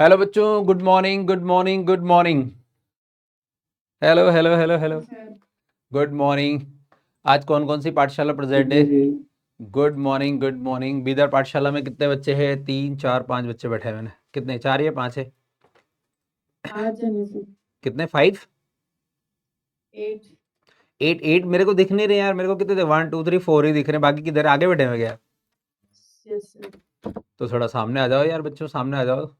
Hello बच्चों, good morning good morning good morning. Hello hello hello hello, good morning. आज कौन कौन सी पाठशाला प्रेजेंट है? Good morning good morning. Bidar पाठशाला में कितने बच्चे हैं? 3 4 5 बच्चे बैठे हुए हैं। कितने, 4 या 5 है? कितने, 5? 8 मेरे को दिख नहीं रहे यार। मेरे को कितने थे? 1 2 3 4 ही दिख रहे हैं। बाकी किधर आगे बैठे हुए क्या? तो थोड़ा सामने आ जाओ यार बच्चों, सामने आ जाओ।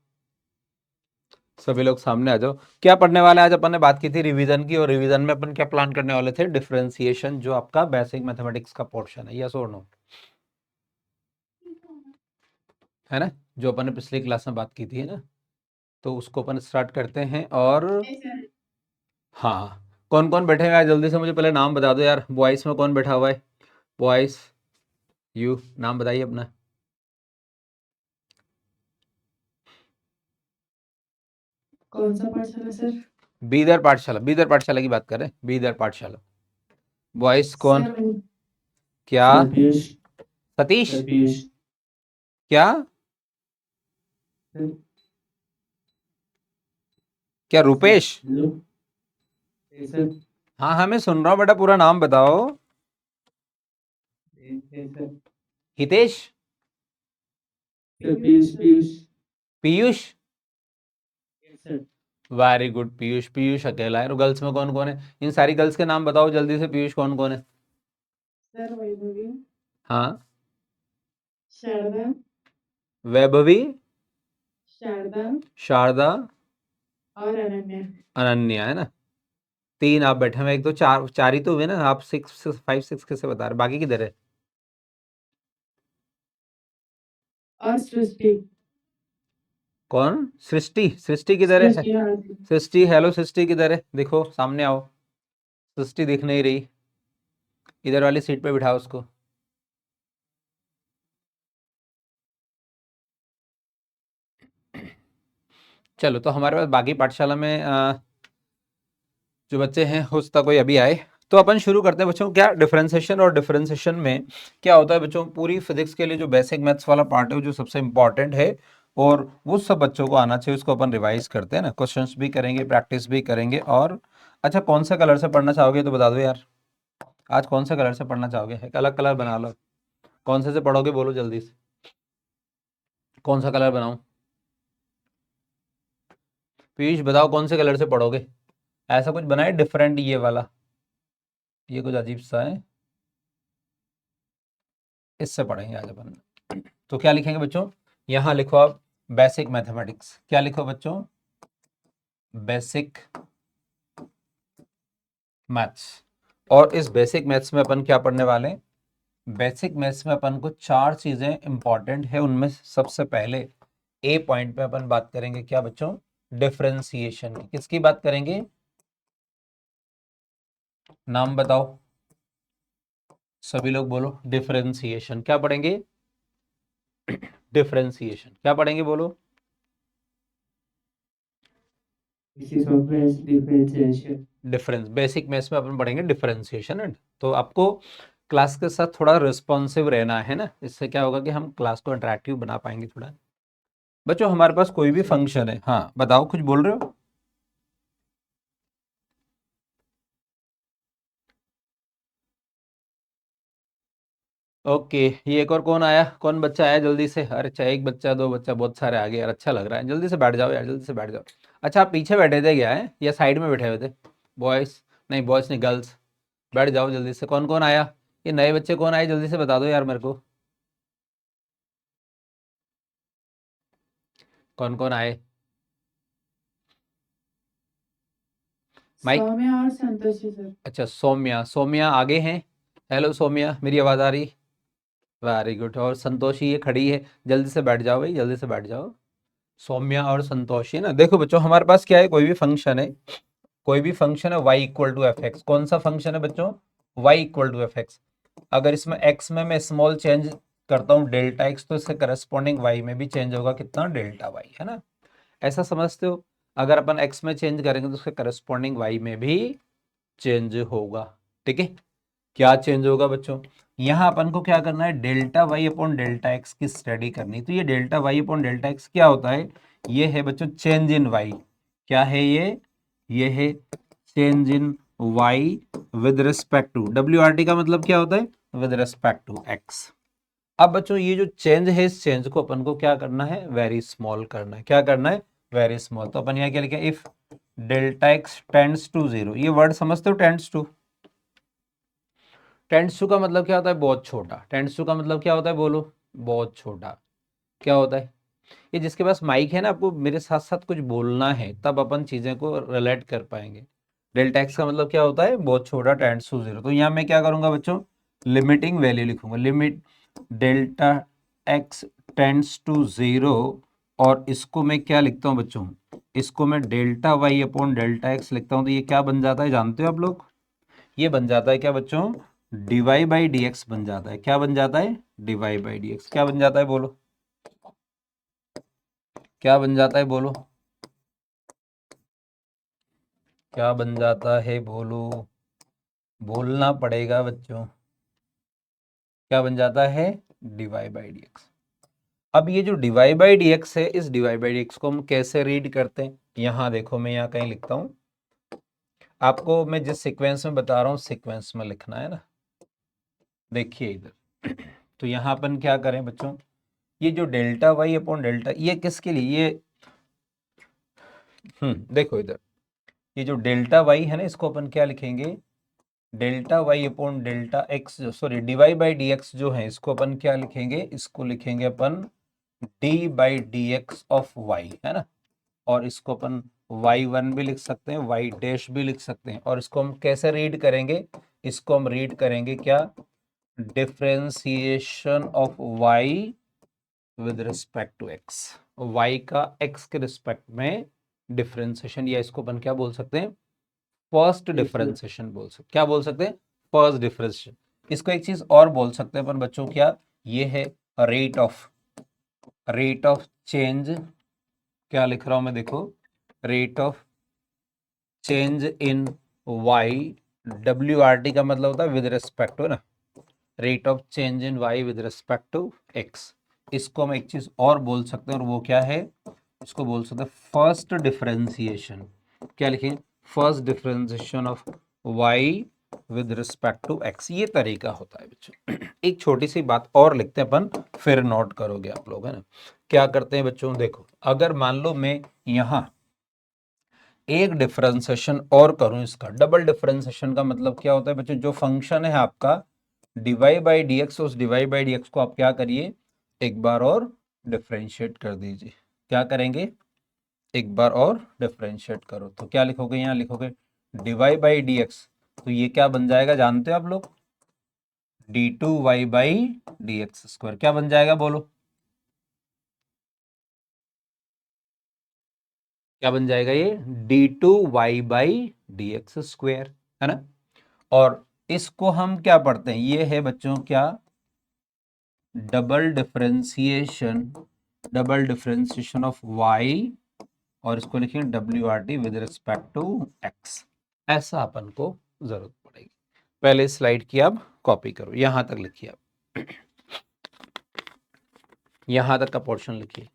सभी लोग सामने आ जाओ। क्या पढ़ने वाले आज? अपन ने बात की थी रिवीजन की, और रिवीजन में अपन क्या प्लान करने वाले थे? डिफरेंशिएशन, जो आपका बेसिक मैथमेटिक्स का पोर्शन है। यस और नो? है ना? जो अपन ने पिछली क्लास में बात की थी, है ना? तो उसको अपन स्टार्ट करते हैं। और हाँ, कौन कौन बैठे हुए हैं जल्दी से मुझे पहले नाम बता दो यार। बॉयस में कौन बैठा हुआ है? बॉयस, यू नाम बताइए अपना। कौन सा पाठशाला सर? बीदर पाठशाला, बीदर पाठशाला की बात कर रहे हैं। बीदर पाठशाला। बॉयस कौन? सर क्या? पीयूष। सतीश? सर पीयूष। क्या? सर क्या रुपेश? Hello sir. हाँ हाँ, मैं सुन रहा हूँ बेटा, पूरा नाम बताओ। Sir Hitesh? Piyush Piyush. Piyush? Sir very good, Piyush. Piyush अकेला है। और गर्ल्स में कौन कौन है? इन सारी गर्ल्स के नाम बताओ जल्दी से। पीयूष कौन कौन है? सर वैभवी, हाँ, शारदा, वैभवी, शारदा शारदा, और अनन्या। अनन्या, है ना? 3 आप बैठे हुए। एक तो चार, 4 ही तो हुए ना। आप 6 5 6 कैसे बता रहे? बाकी किधर है? और सृष्टि। कौन? सृष्टि? सृष्टि किधर है? सृष्टि हाँ। सृष्टि, हेलो सृष्टि किधर है? देखो सामने आओ। सृष्टि दिख नहीं रही। इधर वाली सीट पे बिठाओ उसको। चलो, तो हमारे पास बाकी पाठशाला में जो बच्चे हैं हो सकता कोई अभी आए। तो अपन शुरू करते हैं बच्चों। क्या डिफरेंशिएशन, और डिफरेंशिएशन में क्या होता है बच्चों? पूरी फिजिक्स के लिए जो बेसिक मैथ्स वाला पार्ट है, वो जो सबसे इंपॉर्टेंट है, और वो सब बच्चों को आना चाहिए। उसको अपन रिवाइज करते हैं ना, क्वेश्चंस भी करेंगे, प्रैक्टिस भी करेंगे। और अच्छा, कौन सा कलर से पढ़ना चाहोगे तो बता दो यार। आज कौन सा कलर से पढ़ना चाहोगे? एक अलग कलर बना लो। कौन से पढ़ोगे बोलो जल्दी से। कौन सा कलर बनाऊं? पीयूष बताओ, कौन से कलर से पढ़ोगे? ऐसा कुछ बनाए डिफरेंट, ये वाला। ये कुछ अजीब सा है, इससे पढ़ेंगे आज अपन। तो क्या लिखेंगे बच्चों? यहां लिखो आप बेसिक मैथमेटिक्स। क्या लिखो बच्चों? Basic maths. और इस बेसिक मैथ्स में अपन क्या पढ़ने वाले हैं? बेसिक मैथ्स में अपन को 4 चीजें इंपॉर्टेंट है। उनमें सबसे पहले ए पॉइंट पे अपन बात करेंगे। क्या बच्चों? डिफरेंशिएशन की। किसकी बात करेंगे? नाम बताओ, सभी लोग बोलो। डिफरेंशिएशन क्या पढ़ेंगे? डिफरेंशिएशन क्या पढ़ेंगे बोलो? डिफरेंशिएशन। डिफरेंस। बेसिक मैथ्स में अपन पढ़ेंगे डिफरेंशिएशन। एंड तो आपको क्लास के साथ थोड़ा रिस्पॉन्सिव रहना है ना। इससे क्या होगा कि हम क्लास को अट्रैक्टिव बना पाएंगे थोड़ा। बच्चों हमारे पास कोई भी फंक्शन है। हाँ बताओ, कुछ बोल रहे हो? ओके, ये एक और कौन आया? कौन बच्चा आया जल्दी से? अरे अच्छा, एक बच्चा, 2 बच्चा, बहुत सारे आ गए यार। अच्छा लग रहा है। जल्दी से बैठ जाओ यार, जल्दी से बैठ जाओ। अच्छा, आप पीछे बैठे थे क्या है, या साइड में बैठे हुए थे? बॉयज नहीं, बॉयज नहीं, गर्ल्स। बैठ जाओ जल्दी से। कौन कौन आया? ये नए बच्चे कौन आए? जल्दी से बता दो यार मेरे को। कौन कौन आए? माइक। सौम्या और संतोषी सर। अच्छा, सौम्या। सौम्या आगे हैं। हेलो सौम्या, मेरी आवाज़ आ रही? Very good. और संतोषी ये खड़ी है। जल्दी से बैठ जाओ भाई, जल्दी से बैठ जाओ। सौम्या और संतोषी ना। देखो बच्चों, हमारे पास क्या है? कोई भी फंक्शन है, कोई भी फंक्शन है y equal to f x. कौन सा फंक्शन है बच्चों? y equal to f x. अगर इसमें x में मैं स्मॉल चेंज करता हूँ डेल्टा x, तो इसके करस्पॉन्डिंग y में भी चेंज होगा कितना? डेल्टा y, है ना? ऐसा समझते हो? अगर अपन x में चेंज करेंगे तो उसके करस्पॉन्डिंग y में भी चेंज होगा। ठीक है? क्या चेंज होगा बच्चों? यहाँ अपन को क्या करना है, delta y upon delta x की स्टडी करनी। तो ये delta y upon delta x क्या होता है, ये है बच्चों चेंज इन वाई। क्या है ये है change in y with respect to, डब्ल्यू आर टी का मतलब क्या होता है, विद रिस्पेक्ट टू एक्स। अब बच्चों ये जो चेंज है, इस चेंज को अपन को क्या करना है, वेरी स्मॉल करना है। क्या करना है, वेरी स्मॉल। तो अपन यहाँ क्या लिखें, if delta x tends to zero, ये वर्ड समझते हो, टेंड्स टू। टेंड्स टू का मतलब क्या होता है, बहुत छोटा। टेंड्स टू का मतलब क्या होता है, बोलो, बहुत छोटा। क्या होता है, ये जिसके पास माइक है ना, आपको मेरे साथ साथ कुछ बोलना है, तब अपन चीजें को रिलेट कर पाएंगे। डेल्टा एक्स का मतलब क्या होता है, बहुत छोटा, टेंड्स टू जीरो। तो यहाँ मैं क्या करूंगा बच्चों, लिमिटिंग वैल्यू लिखूंगा, limit delta x tends to zero. और इसको मैं क्या लिखता हूँ बच्चों, इसको मैं delta y upon delta x लिखता हूँ। तो ये क्या बन जाता है, जानते हो आप लोग, ये बन जाता है क्या बच्चों, डीवाई बाई डी एक्स बन जाता है। क्या बन जाता है, डीवाई बाई डी एक्स। क्या बन जाता है, बोलो, क्या बन जाता है, बोलो, क्या बन जाता है, बोलो, बोलना पड़ेगा बच्चों। क्या बन जाता है, डीवाई बाई डी एक्स। अब ये जो डीवाई बाई डी एक्स है, इस डीवाई बाई डी एक्स को हम कैसे रीड करते हैं, यहाँ देखो, मैं यहाँ कहीं लिखता हूँ, आपको मैं जिस सीक्वेंस में बता रहा हूँ सीक्वेंस में लिखना है ना। देखिए इधर तो यहाँ अपन क्या करें बच्चों, ये जो डेल्टा वाई अपॉन डेल्टा, ये किसके लिए, ये देखो इधर, ये जो डेल्टा वाई है ना, इसको अपन क्या लिखेंगे, delta y upon delta x, sorry dy by d x जो है, इसको अपन क्या लिखेंगे, इसको लिखेंगे अपन d by d x of y, है ना। और इसको अपन वाई वन भी लिख सकते हैं, वाई डैश भी लिख सकते हैं। और इसको हम कैसे रीड करेंगे, इसको हम रीड करेंगे क्या, differentiation of y with respect to x. Y का एक्स के रिस्पेक्ट में डिफरेंशिएशन, या इसको अपन क्या बोल सकते हैं, फर्स्ट डिफरेंशिएशन बोल सकते, क्या बोल सकते हैं, फर्स्ट डिफरेंशिएशन। इसको एक चीज और बोल सकते हैं अपन बच्चों, क्या, ये है रेट ऑफ चेंज, क्या लिख रहा हूं मैं, देखो, rate of change in y, डब्ल्यू आर टी का मतलब होता है विद रिस्पेक्ट टू ना, rate of change in y with respect to x. इसको हम एक चीज और बोल सकते हैं, और वो क्या है, इसको बोल सकते हैं फर्स्ट डिफरेंशिएशन। क्या लिखें, first differentiation of y with respect to x. ये तरीका होता है बच्चों। एक छोटी सी बात और लिखते हैं अपन, फिर नोट करोगे आप लोग, है ना। क्या करते हैं बच्चों, देखो, अगर मान लो मैं यहां एक डिफरेंशिएशन और करूं, इसका डबल डिफरेंशिएशन का मतलब क्या होता है बच्चों, जो फंक्शन है आपका डीवाई बाई डी एक्स, उस डीवाई बाई डी एक्स को आप क्या करिए, एक बार और डिफरेंशिएट कर दीजिए। क्या करेंगे, एक बार और डिफरेंशिएट करो। तो क्या लिखोगे, यहाँ लिखोगे डीवाई बाई डी एक्स। तो ये क्या बन जाएगा, जानते हो आप लोग, d two y by d x square. क्या बन जाएगा, बोलो, क्या बन जाएगा, ये d two y by d x square, है ना। और इसको हम क्या पढ़ते हैं, ये है बच्चों क्या, डबल डिफरेंशिएशन ऑफ वाई, और इसको लिखेंगे डब्ल्यू r t with respect to x. ऐसा अपन को जरूरत पड़ेगी। पहले स्लाइड की आप कॉपी करो, यहां तक लिखिए, आप यहां तक का पोर्शन लिखिए।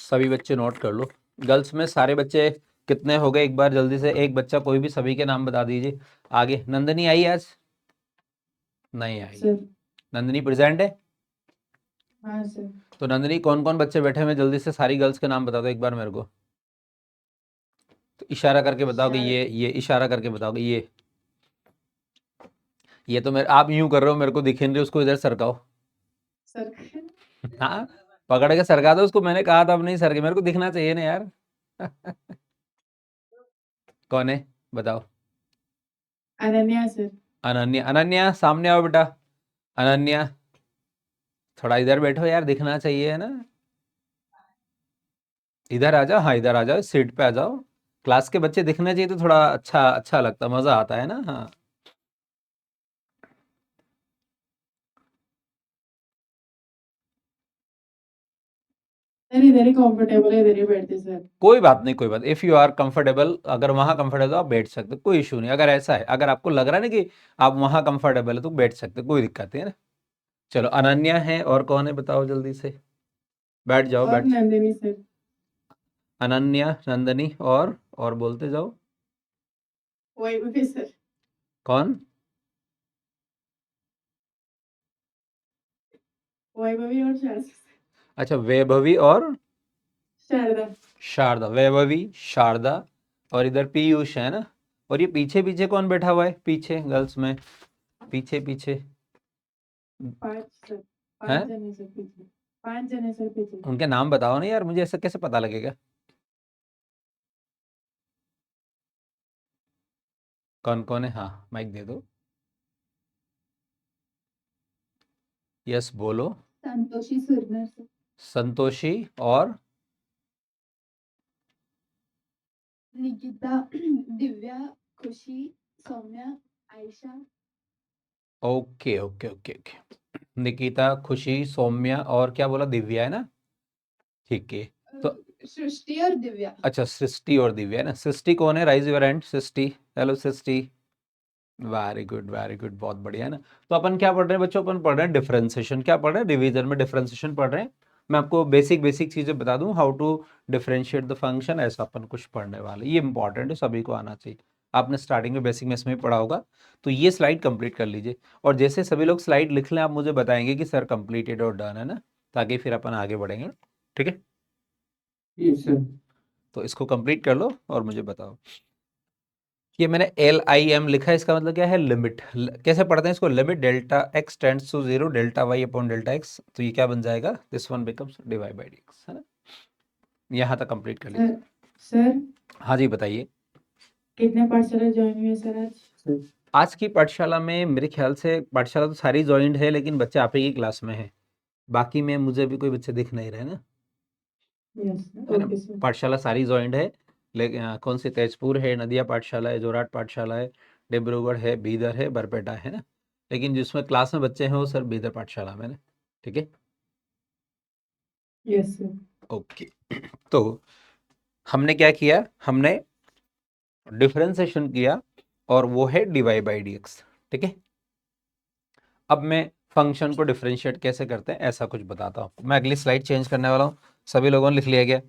सभी बच्चे नोट कर लो। गर्ल्स में सारे बच्चे कितने हो गए, एक बार जल्दी से एक बच्चा कोई भी सभी के नाम बता दीजिए। आगे नंदनी आई आज, नहीं आई, सर। नंदनी प्रेजेंट है। हाँ सर। तो नंदनी, कौन कौन बच्चे बैठे हुए हैं, जल्दी से सारी गर्ल्स के नाम बता दो एक बार मेरे को। तो इशारा करके बताओ कि ये इशारा करके बताओ कि ये तो मेरे, आप यूं कर रहे हो, मेरे को दिख नहीं रहे, उसको इधर सरकाओ। सर। हाँ, पकड़ के सरका दो उसको, मैंने कहा था अब नहीं सरके, मेरे को दिखना चाहिए ना यार। कौन है, बताओ। अनन्या सर। अनन्या, अनन्या सामने आओ बेटा। अनन्या, थोड़ा इधर बैठो यार, दिखना चाहिए, है ना। इधर आ जाओ, हाँ इधर आ जाओ, सीट पे आ जाओ। क्लास के बच्चे दिखने चाहिए तो थोड़ा अच्छा अच्छा लगता, मजा आता है ना, हाँ। सर इधर ही कंफर्टेबल है, इधर ही बैठते सर। कोई बात नहीं, कोई बात, इफ यू आर कंफर्टेबल, अगर वहां कंफर्टेबल आप बैठ सकते, कोई इशू नहीं। अगर ऐसा है, अगर आपको लग रहा है ना कि आप वहां कंफर्टेबल है तो बैठ सकते, कोई दिक्कत नहीं है ना। चलो, अनन्या है और कौन है बताओ जल्दी से, बैठ जाओ, और बैठ जाओ। नंदिनी सर। अनन्या, नंदनी और बोलते जाओ। वही भी सर। कौन? वैभवी और शारदा। अच्छा, वैभवी और शारदा। शारदा, वैभवी, शारदा, और इधर पीयूष है ना। और ये पीछे पीछे कौन बैठा हुआ है, पीछे गर्ल्स में, पीछे पीछे 5 सर, है? 5 जने सर पीछे, 5 जने सर पीछे। उनके नाम बताओ ना यार, मुझे ऐसा कैसे पता लगेगा? कौन कौन है? हाँ, माइक दे दो। यस, बोलो। संतोषी सुरनर सर। संतोषी और Nikita, Divya, Khushi, Saumya, Ayesha. Okay okay okay okay, Nikita, Khushi, Saumya और क्या बोला, दिव्या है ना? ठीक है। तो सृष्टि और दिव्या। अच्छा, सृष्टि और दिव्या है ना। सृष्टि कौन है? Rise your hand, Srishti. Hello Srishti, very good very good, बहुत बढ़िया है ना। तो अपन क्या पढ़ रहे हैं बच्चों? अपन पढ़ रहे हैं डिफरेंशिएशन। क्या पढ़ रहे हैं? डिवीजन में डिफरेंशिएशन पढ़ रहे हैं। मैं आपको बेसिक बेसिक चीजें बता दूं, how to differentiate the function, ऐसा अपन कुछ पढ़ने वाले। ये इंपॉर्टेंट है, सभी को आना चाहिए। आपने स्टार्टिंग में बेसिक में इसमें पढ़ा होगा। तो ये स्लाइड कंप्लीट कर लीजिए, और जैसे सभी लोग स्लाइड लिख लें, आप मुझे बताएंगे कि सर कंप्लीटेड और डन है ना, ताकि फिर अपन आगे बढ़ेंगे। ठीक है, तो इसको कंप्लीट कर लो और मुझे बताओ। ये मैंने LIM लिखा है, इसका मतलब क्या है? लिमिट। कैसे पढ़ते हैं इसको? Limit delta x tends to 0 delta y upon delta x। तो ये क्या बन जाएगा? This one becomes divide by dx, है ना। यहाँ तक कंप्लीट कर लीजिए। सर हाँ जी, बताइए। कितने पाठशाला ज्वाइन हुए सर आज? आज की पाठशाला में मेरे ख्याल से पाठशाला तो सारी ज्वाइंट है, लेकिन बच्चे आप ही की क्लास में है, बाकी में मुझे भी कोई बच्चे दिख नहीं रहे ना, यस है ना। Okay sir. पाठशाला सारी ज्वाइंट है, लेकिन कौन सी? तेजपुर है, नदिया पाठशाला है, जोरहाट पाठशाला है, डिब्रूगढ़ है, बीदर है, बरपेटा है ना। लेकिन जिसमें क्लास में बच्चे हैं वो सर बीदर पाठशाला में ना। ठीक है, यस सर। ओके। तो हमने क्या किया? हमने डिफरेंशिएशन किया, और वो है dy बाई dx। ठीक है, अब मैं फंक्शन को डिफरेंशिएट कैसे करते हैं ऐसा कुछ बताता हूं। मैं अगली स्लाइड चेंज करने वाला हूं। सभी लोगों ने लिख लिया क्या?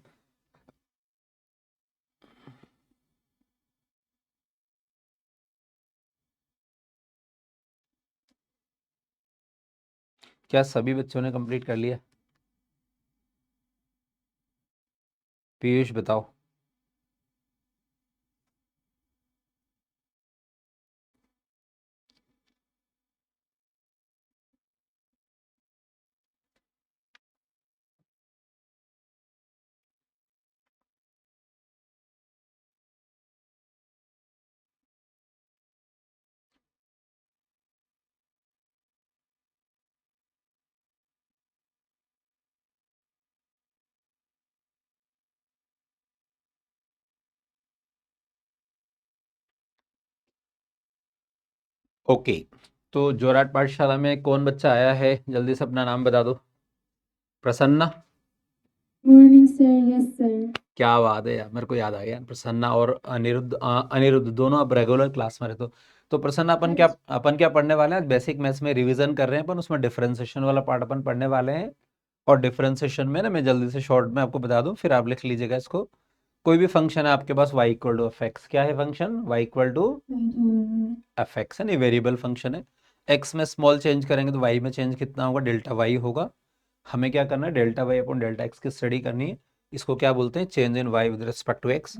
क्या सभी बच्चों ने कंप्लीट कर लिया? पीयूष बताओ। ओके, तो जोरहाट पाठशाला में कौन बच्चा आया है? जल्दी से अपना नाम बता दो। Prasanna, morning sir. Yes sir. क्या बात है यार, मेरे को याद आ गया। प्रसन्ना और अनिरुद्ध, अनिरुद्ध दोनों अब रेगुलर क्लास में रहते हो। तो प्रसन्ना, अपन क्या पढ़ने वाले हैं? बेसिक मैथ्स में रिवीजन कर रहे हैं अपन, उसमें डिफरेंशिएशन वाला पार्ट अपन पढ़ने वाले हैं। और डिफरेंशिएशन में ना, मैं जल्दी से शॉर्ट में आपको बता दूं, फिर आप लिख लीजिएगा इसको। कोई भी फंक्शन है आपके पास y equal to f x, क्या है function? y equal to f x है, वेरिएबल फंक्शन है। x में स्मॉल चेंज करेंगे तो y में चेंज कितना होगा? डेल्टा y होगा। हमें क्या करना है? Delta y upon delta x की स्टडी करनी है। इसको क्या बोलते हैं? Change in y with respect to x।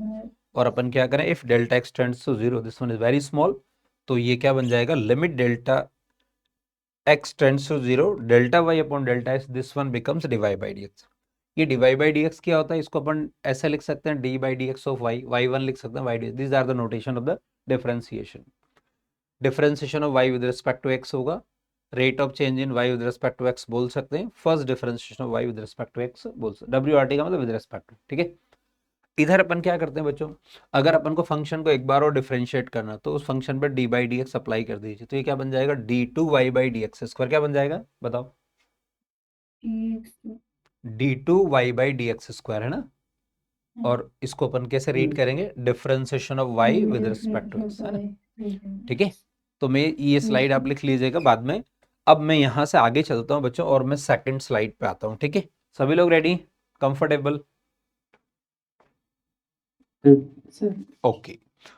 और अपन क्या करें? If delta x tends to 0, this one is very small, तो ये क्या बन जाएगा? Limit delta x tends to 0 delta y upon delta x, this one becomes divide by dx। ये डिवाइड बाई dx क्या होता है? इसको अपन ऐसे लिख सकते हैं, d by dx of y, y1 लिख सकते हैं, y dx। This are the notation of the differentiation. Differentiation of y with respect to x होगा, rate of change in y with respect to x बोल सकते हैं, first differentiation of y with respect to x बोल सकते हैं, WRT का मतलब with respect to. ठीक है, इधर अपन क्या करते हैं बच्चों? अगर अपन को फंक्शन को एक बार और डिफरेंशिएट करना, तो उस फंक्शन पर d by d x apply कर दीजिए। तो ये क्या बन जाएगा? d2 y by d x square. क्या बन जाएगा बताओ? d2y/dx² है ना, और इसको अपन कैसे रीड करेंगे, differentiation of y with respect to x, है ना, ठीक है। तो मैं ये स्लाइड आप लिख लीजिएगा बाद में। अब मैं यहां से आगे चलता हूं बच्चों, और मैं सेकंड स्लाइड पे आता हूं, ठीक है। सभी लोग रेडी, कंफर्टेबल? Sir okay.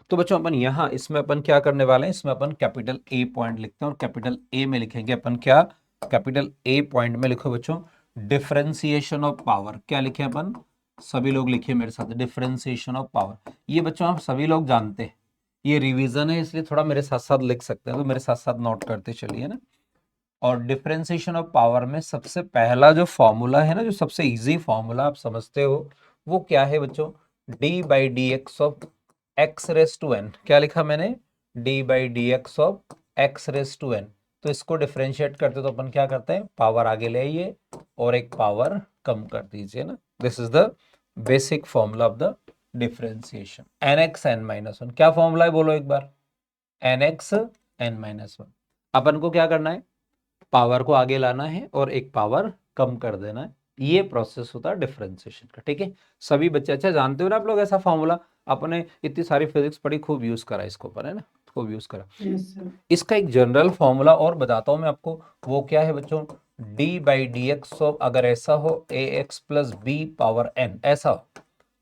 तो बच्चों अपन यहाँ इसमें अपन क्या करने वाले हैं, इसमें अपन कैपिटल ए पॉइंट लिखते हैं, और कैपिटल ए में लिखेंगे अपन क्या, कैपिटल ए पॉइंट में लिखो बच्चों डिफरेंशिएशन ऑफ पावर। क्या लिखे अपन, सभी लोग लिखिए मेरे साथ, डिफरेंशिएशन ऑफ पावर। ये बच्चों आप सभी लोग जानते हैं, ये रिवीजन है, इसलिए थोड़ा मेरे साथ साथ लिख सकते हैं, तो मेरे साथ साथ नोट करते चलिए ना। और डिफरेंशिएशन ऑफ पावर में सबसे पहला जो फॉर्मूला है ना, जो सबसे इजी फॉर्मूला आप समझते हो, वो क्या है बच्चों, d/dx of x raise to n। क्या लिखा मैंने, d/dx of x raise to n। तो इसको डिफरेंशिएट करते तो अपन क्या करते हैं, पावर आगे ले आइए और एक पावर कम कर दीजिए ना। This is the basic formula of the differentiation, nx n-1। क्या फॉर्मूला है बोलो एक बार, nx n-1। अपन को क्या करना है, पावर को आगे लाना है और एक पावर कम कर देना है, ये प्रोसेस होता है डिफरेंशिएशन का, ठीक है। सभी बच्चे अच्छा जानते हो ना आप लोग, ऐसा फॉर्मूला आपने इतनी सारी फिजिक्स पढ़ी, खूब यूज करा इसको पर, है ना, खूब यूज करा। Yes sir. इसका एक जनरल फॉर्मूला और बताता हूं मैं आपको, वो क्या है बच्चों, d/dx ऑफ, अगर ऐसा हो ax plus b power n, ऐसा हो,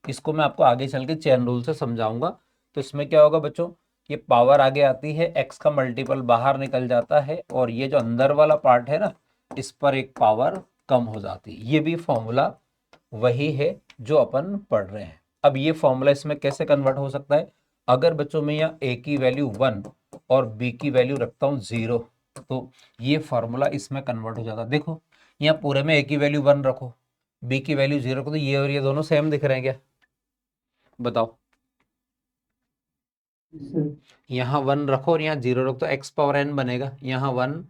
इसको मैं आपको आगे चल के चेन रूल से समझाऊंगा। तो इसमें क्या होगा बच्चों, ये पावर आगे आती है, x का मल्टीपल बाहर निकल जाता है, और ये जो अंदर वाला पार्ट है ना, इस पर एक पावर कम हो जाती है। ये भी फॉर्मूला वही है जो अपन पढ़ रहे हैं। अब ये फॉर्मूला इसमें कैसे कन्वर्ट हो सकता है, अगर बच्चों में यहाँ a की वैल्यू 1 और b की वैल्यू रखता हूँ 0, तो ये फॉर्मूला इसमें कन्वर्ट हो जाता है। देखो यहाँ पूरे में a की वैल्यू 1 रखो, b की वैल्यू 0 रखो, तो ये और ये दोनों सेम दिख रहे हैं क्या, बताओ। यहाँ 1 रखो और यहाँ 0 रखो, तो x पावर n बनेगा, यहाँ 1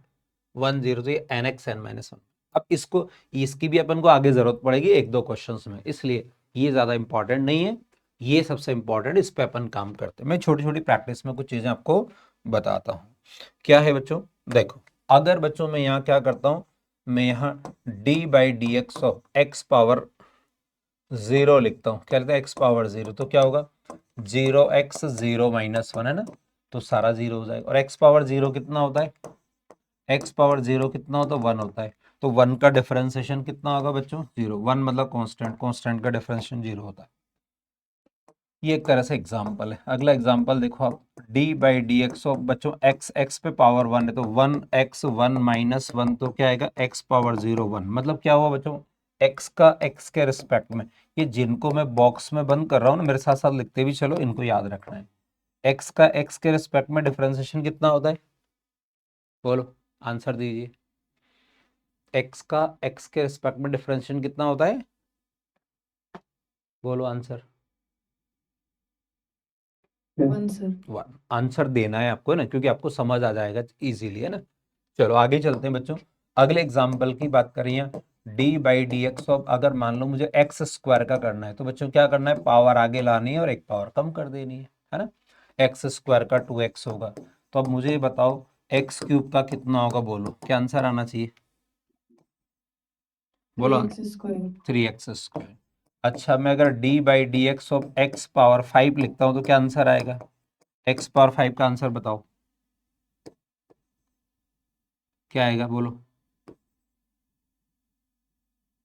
1 0, तो ये nx n-1। अब इसको, इसकी भी अपन को आगे जरूरत पड़ेगी एक दो क्वेश्चंस में, इसलिए ये ज्यादा इंपॉर्टेंट नहीं है, ये सबसे इंपॉर्टेंट, इस पे अपन काम करते हैं। मैं छोटी छोटी प्रैक्टिस में कुछ चीजें आपको बताता हूँ। क्या है बच्चों, देखो अगर बच्चों मैं यहाँ क्या करता हूँ, मैं यहाँ d/dx ऑफ x पावर 0 लिखता हूँ। क्या लिखता है, x पावर 0, तो क्या होगा 0x 0-1 है ना, तो सारा 0 हो जाएगा। और x पावर 0 कितना होता है, x पावर 0 कितना होता है, 1 होता है। तो 1 का डिफरेंशिएशन कितना होगा बच्चों, 0। 1 मतलब कांस्टेंट, कांस्टेंट का डिफरेंशिएशन 0 होता है। ये एक तरह से एग्जाम्पल है। अगला एग्जाम्पल देखो आप, d/dx ऑफ बच्चों x पे पावर 1 है, तो 1x 1-1, तो क्या आएगा x पावर 0 1। मतलब क्या हुआ बच्चों, x का x के रिस्पेक्ट में, ये जिनको मैं बॉक्स में बंद कर रहा हूँ ना, मेरे साथ साथ लिखते भी चलो, इनको याद रखना है। x का x के रिस्पेक्ट में डिफरेंशिएशन कितना होता है, बोलो आंसर दीजिए। x का x के रिस्पेक्ट में डिफरेंशिएशन कितना होता है, बोलो आंसर। 1 सर। 1 आंसर देना है आपको ना, क्योंकि आपको समझ आ जाएगा इजीली, है ना। चलो आगे चलते हैं बच्चों, अगले एग्जाम्पल की बात करें। d/dx ऑफ, अगर मान लो मुझे x² का करना है, तो बच्चों क्या करना है, पावर आगे लानी है और एक पावर कम कर देनी है ना। x² का 2x होगा, तो अब मुझे बताओ x³ का कितना होगा, बोलो क्या आंसर आना चाहिए, बोलो 3x स्क्वायर। 3x²। अच्छा मैं अगर d/dx ऑफ x पावर 5 लिखता हूं, तो क्या आंसर आएगा, x पावर 5 का आंसर बताओ क्या आएगा, बोलो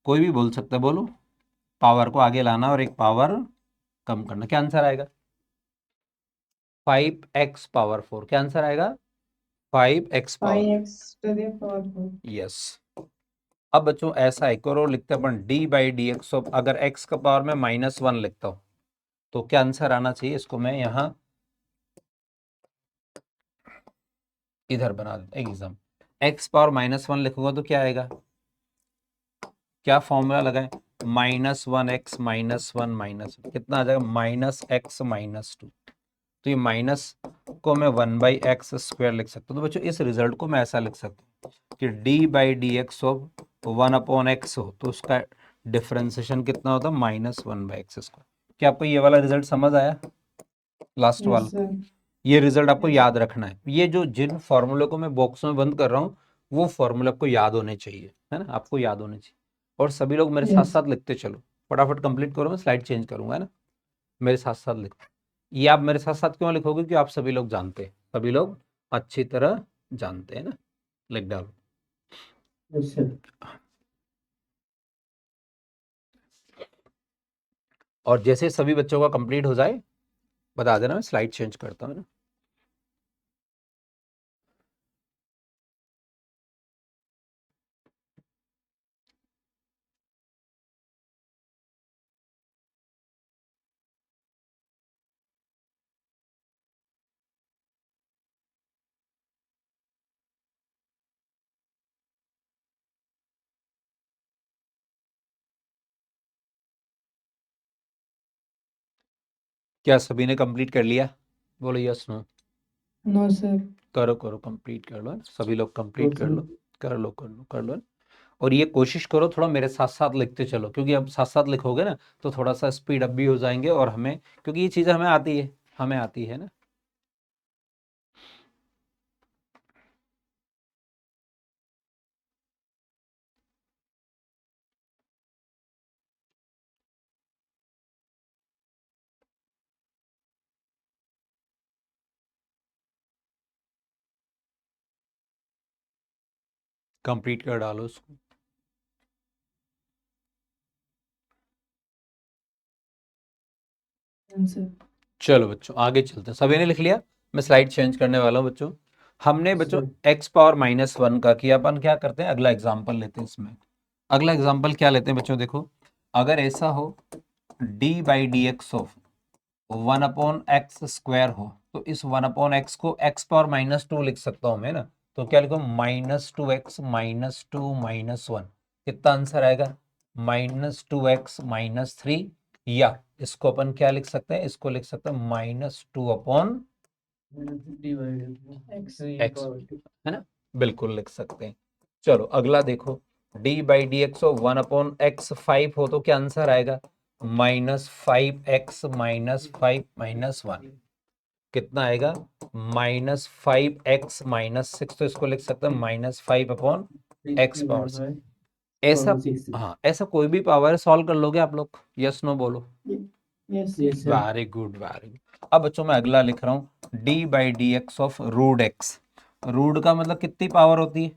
कोई भी बोल सकता है, बोलो। पावर को आगे लाना और एक पावर कम करना, क्या आंसर आएगा, 5x पावर 4। क्या आंसर आएगा, 5x power, 5x to the power 4। Yes. अब बच्चों ऐसा एक और लिखते हैं अपन, d/dx ऑफ, अगर x का पावर में -1 लिखता हूं, तो क्या आंसर आना चाहिए, इसको मैं यहां इधर बना देता एग्जाम, x पावर -1 लिखूंगा तो क्या आएगा, क्या फॉर्मूला लगाए, -1x -1 कितना आ जाएगा, -x -2। तो ये माइनस को मैं 1/x² लिख सकता हूँ। तो बच्चों इस रिजल्ट को मैं ऐसा लिख सकता हूँ कि d/dx ऑफ 1/x हो, तो उसका डिफरेंशिएशन कितना होता है, -1/x²। क्या आपको ये वाला रिजल्ट समझ आया, लास्ट वाला। Yes sir. ये रिजल्ट आपको यस याद रखना है, ये जो जिन फॉर्मूले को मैं बॉक्स में बंद कर रहा हूँ, वो फॉर्मूला आपको याद होने चाहिए, है ना, आपको याद होने चाहिए। और सभी लोग मेरे Yes. साथ साथ लिखते चलो, फटाफट कंप्लीट करो, मैं स्लाइड चेंज करूंगा, है ना। मेरे साथ साथ लिखो। ये आप मेरे साथ साथ क्यों लिखोगे, कि आप सभी लोग जानते हैं, सभी लोग अच्छी तरह जानते हैं ना। लिख डालो। और जैसे सभी बच्चों का कंप्लीट हो जाए बता देना, मैं स्लाइड चेंज करता हूँ ना। क्या सभी ने कंप्लीट कर लिया, बोलो यस नो। No, sir. करो करो, कंप्लीट कर लो, सभी लोग कंप्लीट कर लो, कर लो कर लो कर लो। और ये कोशिश करो थोड़ा मेरे साथ साथ लिखते चलो, क्योंकि अब साथ साथ लिखोगे ना तो थोड़ा सा स्पीड अप भी हो जाएंगे, और हमें, क्योंकि ये चीज़ें हमें आती है ना। कंप्लीट कर डालो उसको। Answer. चलो बच्चों आगे चलते हैं, सभी ने लिख लिया। मैं स्लाइड चेंज करने वाला हूँ बच्चों। हमने बच्चों x पावर -1 का किया, अपन क्या करते हैं, अगला एग्जाम्पल लेते हैं इसमें। अगला एग्जाम्पल क्या लेते हैं बच्चों, देखो अगर ऐसा हो d/dx ऑफ 1/x² हो, तो इस 1/x को x पावर -2 लिख सकता हूं मैं ना। तो क्या लिखो, -2x -2 -1, कितना आंसर आएगा, -2x -3, या इसको अपन क्या लिख सकते हैं, इसको लिख सकते हैं -2/x, है ना, बिल्कुल लिख सकते हैं। चलो अगला देखो, d/dx ऑफ 1/x5 हो, तो क्या आंसर आएगा, -5x -5 -1, कितना आएगा, -5x -6, तो इसको लिख सकते हैं -5/x²। ऐसा, हाँ ऐसा कोई भी पावर सॉल्व कर लोगे आप लोग, यस नो बोलो। Yes. Very good very good. अब बच्चों मैं अगला लिख रहा हूँ, d/dx ऑफ √x। रूट का मतलब कितनी पावर होती है,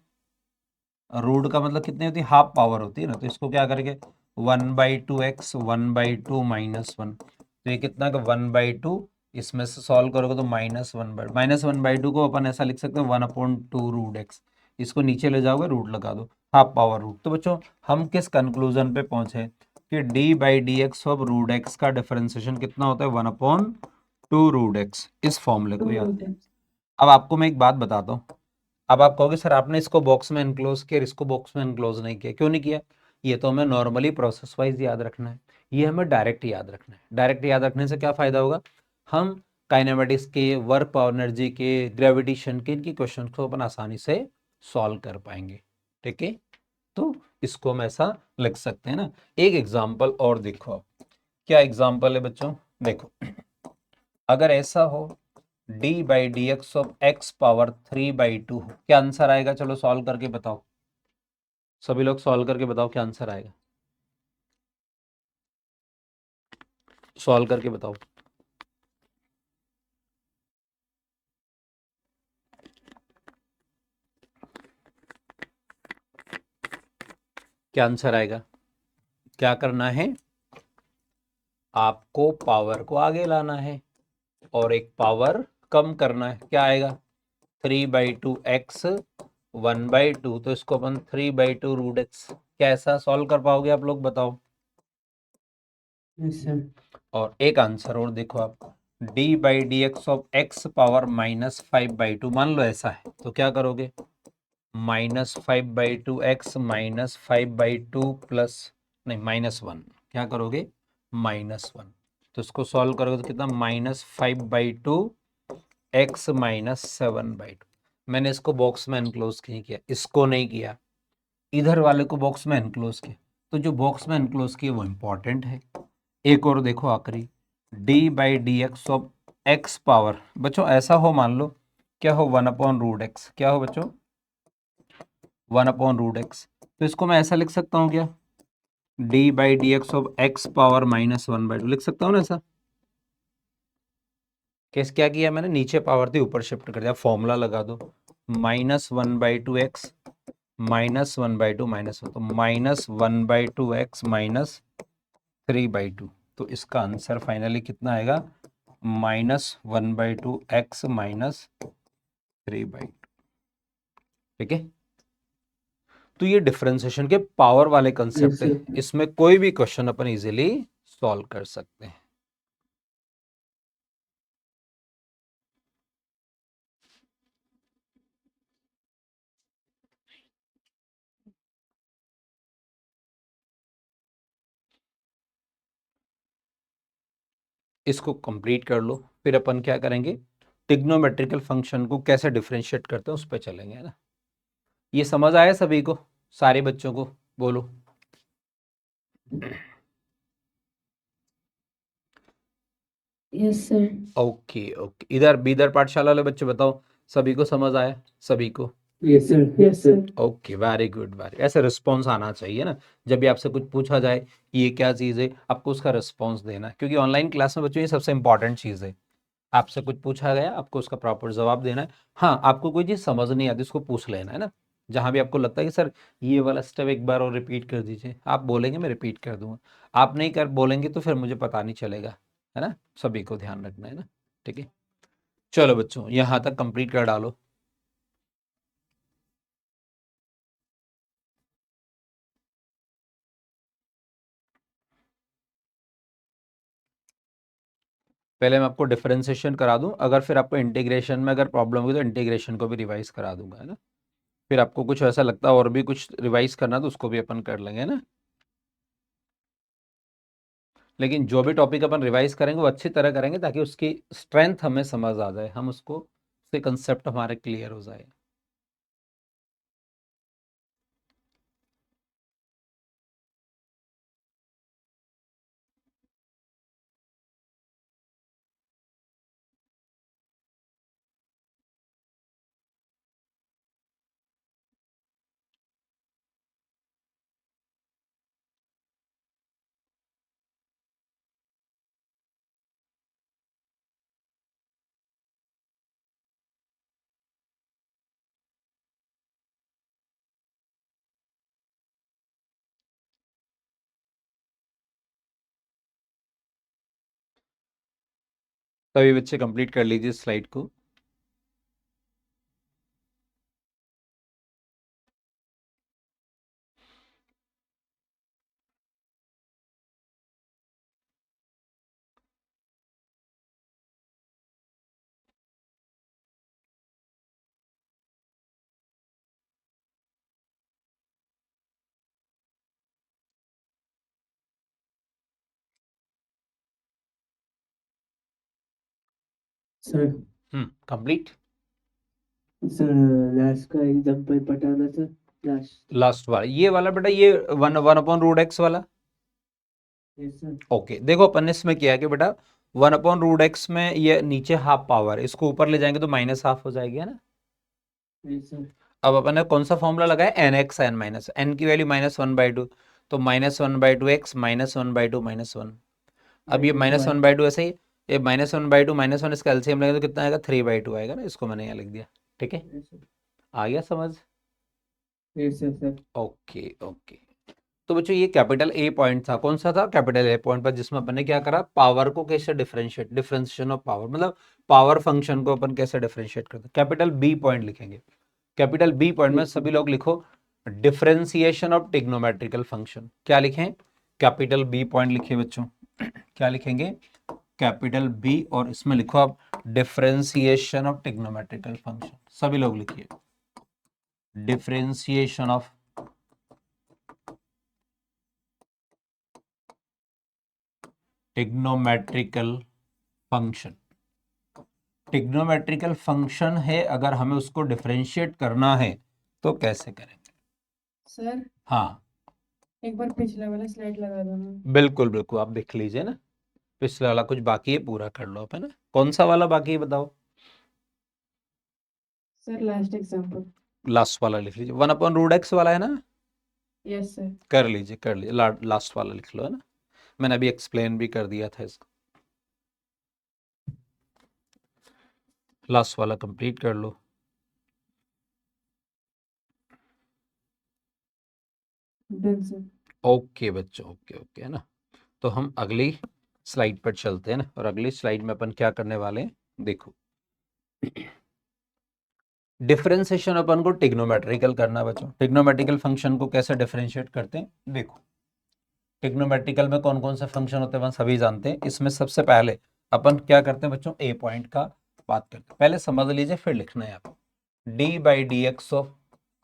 रूट का मतलब कितनी होती है, हाफ पावर होती है ना। तो इसको क्या करेंगे, 1/2x 1/2 -1, तो ये कितना का 1/2, इसमें से सॉल्व करोगे तो -1/2 को अपन ऐसा लिख सकते हैं 1/2 √x। इसको नीचे ले जाओगे, रूट लगा दो, हाफ पावर रूट। तो बच्चों हम किस कंक्लूजन पे पहुंचे, कि d/dx ऑफ √x का डिफरेंशिएशन कितना होता है, 1/2 √x। इस फॉर्मूले को याद। अब आपको मैं एक बात बताता हूँ। अब आप कहोगे सर आपने इसको बॉक्स में एनक्लोज किया, इसको बॉक्स में एनक्लोज नहीं किया, क्यों नहीं किया, ये तो हमें नॉर्मली प्रोसेस वाइज याद रखना है, ये हमें डायरेक्ट याद रखना है। डायरेक्ट याद रखने से क्या फायदा होगा, हम काइनेमेटिक्स के, वर्क पावर एनर्जी के, ग्रेविटेशन के, इनकी क्वेश्चन को अपन आसानी से सॉल्व कर पाएंगे। ठीक है, तो इसको हम ऐसा लिख सकते हैं ना। एक एग्जाम्पल और देखो आप, क्या एग्जाम्पल है बच्चों, देखो अगर ऐसा हो d/dx ऑफ x पावर 3/2 हो, क्या आंसर आएगा, चलो सॉल्व करके बताओ, सभी लोग सॉल्व करके बताओ क्या आंसर आएगा, सॉल्व करके बताओ। क्या आंसर आएगा, क्या करना है, आपको पावर को आगे लाना है और एक पावर कम करना है। क्या आएगा, 3/2x 1/2, तो इसको अपन 3/2 √x, क्या ऐसा सॉल्व कर पाओगे आप लोग, बताओ। और एक आंसर और देखो आप, d/dx ऑफ x पावर -5/2, मान लो ऐसा है, तो क्या करोगे, -5/2x -5/2 प्लस, नहीं -1, क्या करोगे, -1, तो इसको सॉल्व करोगे तो कितना, -5/2 x -7/2। मैंने इसको बॉक्स में एनक्लोज नहीं किया, इसको नहीं किया, इधर वाले को बॉक्स में एनक्लोज किया। तो जो बॉक्स में एनक्लोज किया वो इंपॉर्टेंट है। एक और देखो आखिरी, d/dx ऑफ x पावर, बच्चों ऐसा हो, मान लो क्या हो, 1/√x, क्या हो बच्चों, 1/√x, तो इसको मैं ऐसा लिख सकता हूँ क्या, D by d x of x power -1/2 लिख सकता हूँ ना ऐसा। कैसे क्या किया मैंने, नीचे पावर थी ऊपर शिफ्ट कर दिया, फॉर्मूला लगा दो -1/2 एक्स -1/2 -1 तो -1/2 एक्स -3/2। तो इसका आंसर फाइनली कितना आएगा, -1/2 एक्स -3/2। ठीक है, तो ये डिफरेंशिएशन के पावर वाले कंसेप्ट है, इसमें कोई भी क्वेश्चन अपन इजीली सॉल्व कर सकते हैं। इसको कंप्लीट कर लो, फिर अपन क्या करेंगे, ट्रिग्नोमेट्रिकल फंक्शन को कैसे डिफरेंशिएट करते हैं उस पर चलेंगे, है ना। ये समझ आया सभी को, सारे बच्चों को, बोलो। Yes sir. ओके ओके, इधर बीदर पाठशाला वाले बच्चे बताओ, सभी को समझ आया, सभी को। Yes sir. Yes sir. Okay, very good, very, ऐसे रिस्पॉन्स आना चाहिए ना, जब भी आपसे कुछ पूछा जाए कि ये क्या चीज़ है, आपको उसका रिस्पॉन्स देना है, क्योंकि ऑनलाइन क्लास में बच्चों ये सबसे इंपॉर्टेंट चीज़ है। आपसे कुछ पूछा गया, आपको उसका प्रॉपर जवाब देना है। हाँ, आपको कोई चीज़ समझ नहीं आती उसको पूछ लेना है ना, जहाँ भी आपको लगता है कि सर ये वाला स्टेप एक बार और रिपीट कर दीजिए, आप बोलेंगे मैं रिपीट कर दूंगा। आप नहीं कर बोलेंगे तो फिर मुझे पता नहीं चलेगा, है ना। सभी को ध्यान रखना है ना, ठीक है। चलो बच्चों, यहाँ तक कंप्लीट कर डालो। पहले मैं आपको डिफरेंशिएशन करा दूं, अगर फिर आपको इंटीग्रेशन में अगर प्रॉब्लम हुई तो इंटीग्रेशन को भी रिवाइज करा दूंगा, है ना। फिर आपको कुछ ऐसा लगता है और भी कुछ रिवाइज करना तो उसको भी अपन कर लेंगे, है ना। लेकिन जो भी टॉपिक अपन रिवाइज करेंगे वो अच्छी तरह करेंगे ताकि उसकी स्ट्रेंथ हमें समझ आ जाए, हम उसको उसके कंसेप्ट हमारे क्लियर हो जाए। तभी बच्चे कंप्लीट कर लीजिए स्लाइड को। सर। कंप्लीट। सर लास्ट का एग्जांपल बताना सर। लास्ट वाला, ये वाला बेटा, ये 1/√x वाला। Yes sir. ओके, देखो अपन ने इसमें किया है कि बेटा 1/√x में ये नीचे हाफ पावर, इसको ऊपर ले जाएंगे तो -हाफ हो जाएगी, है ना। Yes sir. अब अपन ने कौन सा फॉर्मूला लगाया, nx n माइनस, n की वैल्यू -1/2, तो -1/2x -1/2 -1। अब ये -1/2 ऐसे ही, ये -1/2 -1 इसका एलसीएम लेंगे तो कितना आएगा, 3/2 आएगा ना, इसको मैंने यहाँ लिख दिया। ठीक है, आ गया समझ। Yes sir. ओके ओके, तो बच्चों ये कैपिटल ए पॉइंट था, कौन सा था, कैपिटल ए पॉइंट पर, जिसमें अपन ने क्या करा, पावर को कैसे डिफरेंशिएट, डिफरेंशिएशन ऑफ पावर, मतलब पावर फंक्शन को अपन कैसे डिफरेंशिएट करते हैं। कैपिटल बी पॉइंट लिखेंगे, कैपिटल बी पॉइंट में सभी लोग लिखो डिफरेंशिएशन ऑफ ट्रिग्नोमेट्रिकल फंक्शन। क्या लिखें, कैपिटल बी पॉइंट लिखिए बच्चों। क्या लिखेंगे, कैपिटल बी, और इसमें लिखो आप डिफरेंशिएशन ऑफ ट्रिग्नोमेट्रिकल फंक्शन, सभी लोग लिखिए differentiation of trigonometrical function. Trigonometrical function है, अगर हमें उसको डिफरेंशिएट करना है तो कैसे करेंगे। सर हाँ एक बार पिछला वाला स्लाइड लगा दो ना। बिल्कुल बिल्कुल, आप देख लीजिए ना, पिछला वाला कुछ बाकी है पूरा कर लो आप, है ना। कौन सा वाला बाकी है बताओ, सर लास्ट एग्जांपल। लास्ट वाला लिख लीजिए, 1/√x वाला है ना। Yes sir. कर लीजिए लास्ट वाला लिख लो, है ना, मैंने अभी एक्सप्लेन भी कर दिया था इसको। लास्ट वाला कंप्लीट कर लो। Done sir. ओके बच्चों, ओके ओके, है ना। तो हम अगली स्लाइड पर चलते हैं ना, और अगली स्लाइड में अपन क्या करने वाले हैं, देखो डिफरेंशिएशन अपन को ट्रिग्नोमेट्रिकल करना है बच्चों। ट्रिग्नोमेट्रिकल फंक्शन को कैसे डिफरेंशिएट करते हैं, देखो ट्रिग्नोमेट्रिकल में कौन कौन से फंक्शन होते हैं अपन सभी जानते हैं। इसमें सबसे पहले अपन क्या करते हैं बच्चों, ए पॉइंट का बात करते हैं। पहले समझ लीजिए फिर लिखना है आपको, D by d x of,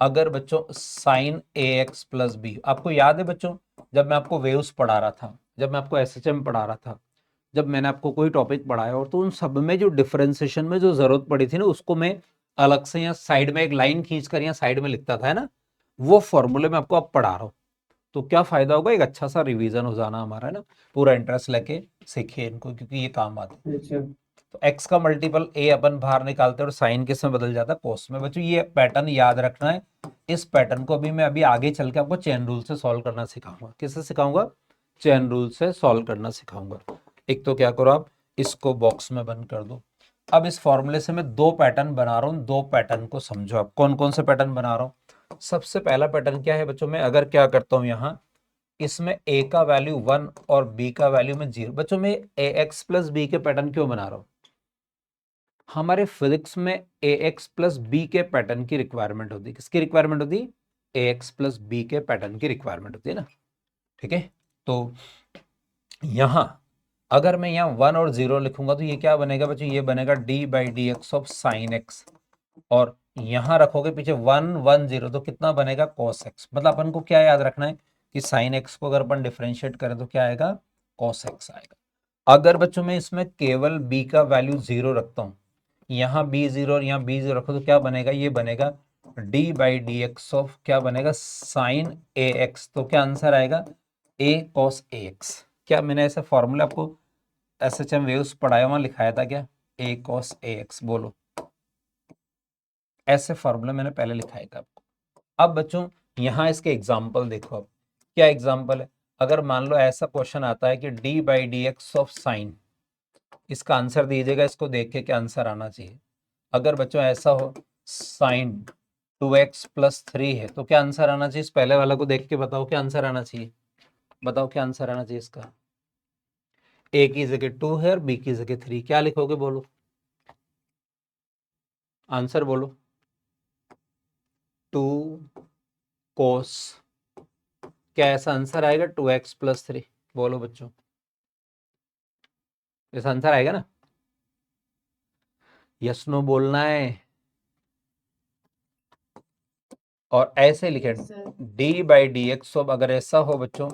अगर बच्चों साइन ए एक्स प्लस बी, आपको याद है बच्चों जब मैं आपको वेव्स पढ़ा रहा था, जब मैं आपको एसएचएम पढ़ा रहा था, जब मैंने आपको कोई टॉपिक पढ़ाया और तो उन सब में जो डिफरेंशिएशन में जो जरूरत पड़ी थी ना, उसको मैं अलग से यहाँ साइड में एक लाइन खींच कर यहाँ साइड में लिखता था, है ना, वो फॉर्मूले में आपको अब पढ़ा रहा हूँ। तो क्या फायदा होगा, एक अच्छा सा रिवीजन हो जाना हमारा, है ना, पूरा इंटरेस्ट लेके सीखिए इनको क्योंकि ये काम आते हैं। अच्छा। तो x का मल्टीपल a अपन बाहर निकालते हैं और साइन किस में बदल जाता है, कोस में। बच्चों ये पैटर्न याद रखना है। इस पैटर्न को अभी आगे चल के आपको चेन रूल से सॉल्व करना सिखाऊंगा। किससे सिखाऊंगा, चेन रूल से सॉल्व करना सिखाऊंगा। एक तो क्या करो आप इसको बॉक्स में बंद कर दो। अब इस फॉर्मूले से मैं दो पैटर्न बना रहा हूँ, दो पैटर्न को समझो आप कौन कौन से पैटर्न बना रहा हूँ। सबसे पहला पैटर्न क्या है बच्चों, मैं अगर क्या करता हूँ यहाँ, इसमें a का वैल्यू 1 और b का वैल्यू में 0। बच्चों में ए एक्स प्लस बी के पैटर्न क्यों बना रहा हूँ, हमारे फिजिक्स में ए एक्स प्लस बी के पैटर्न की रिक्वायरमेंट होती है। किसकी रिक्वायरमेंट होती है, ए एक्स प्लस बी के पैटर्न की रिक्वायरमेंट होती है ना, ठीक है। तो यहां अगर मैं यहाँ 1 और 0 लिखूंगा तो ये क्या बनेगा बच्चों, ये बनेगा D by d x of sine x, और यहां रखोगे पीछे 1 1 0 तो कितना बनेगा कॉस एक्स। मतलब अपन को क्या याद रखना है कि साइन एक्स को अगर अपन डिफरेंशिएट करें तो क्या आएगा, कॉस एक्स आएगा। अगर बच्चों मैं इसमें केवल b का वैल्यू 0 रखता हूं, यहाँ बी 0 और यहाँ बी 0 रखो तो क्या बनेगा, ये बनेगा D by d x of क्या बनेगा, साइन ए एक्स। तो क्या आंसर आएगा, ए कॉस ए एक्स। क्या मैंने ऐसे फॉर्मूला आपको एसएचएम वेव्स पढ़ाया वहां लिखाया था क्या, ए कॉस ए एक्स, बोलो ऐसे फॉर्मूला मैंने पहले लिखाया था आपको। अब बच्चों यहाँ इसके एग्जाम्पल देखो, अब क्या एग्जाम्पल है, अगर मान लो ऐसा क्वेश्चन आता है कि D by d x of sine, इसका आंसर दीजिएगा, इसको देख के क्या आंसर आना चाहिए। अगर बच्चों ऐसा हो साइन 2x प्लस 3 है तो क्या आंसर आना चाहिए, इस पहले वाला को देख के बताओ क्या आंसर आना चाहिए, बताओ क्या आंसर आना चाहिए इसका। a की जगह 2 है और b की जगह 3, क्या लिखोगे बोलो, आंसर बोलो। 2 कोस, क्या ऐसा आंसर आएगा 2x प्लस 3, बोलो बच्चों ऐसा आंसर आएगा ना, यस नो बोलना है। और ऐसे लिखे Yes, sir. D by d x, अगर ऐसा हो बच्चों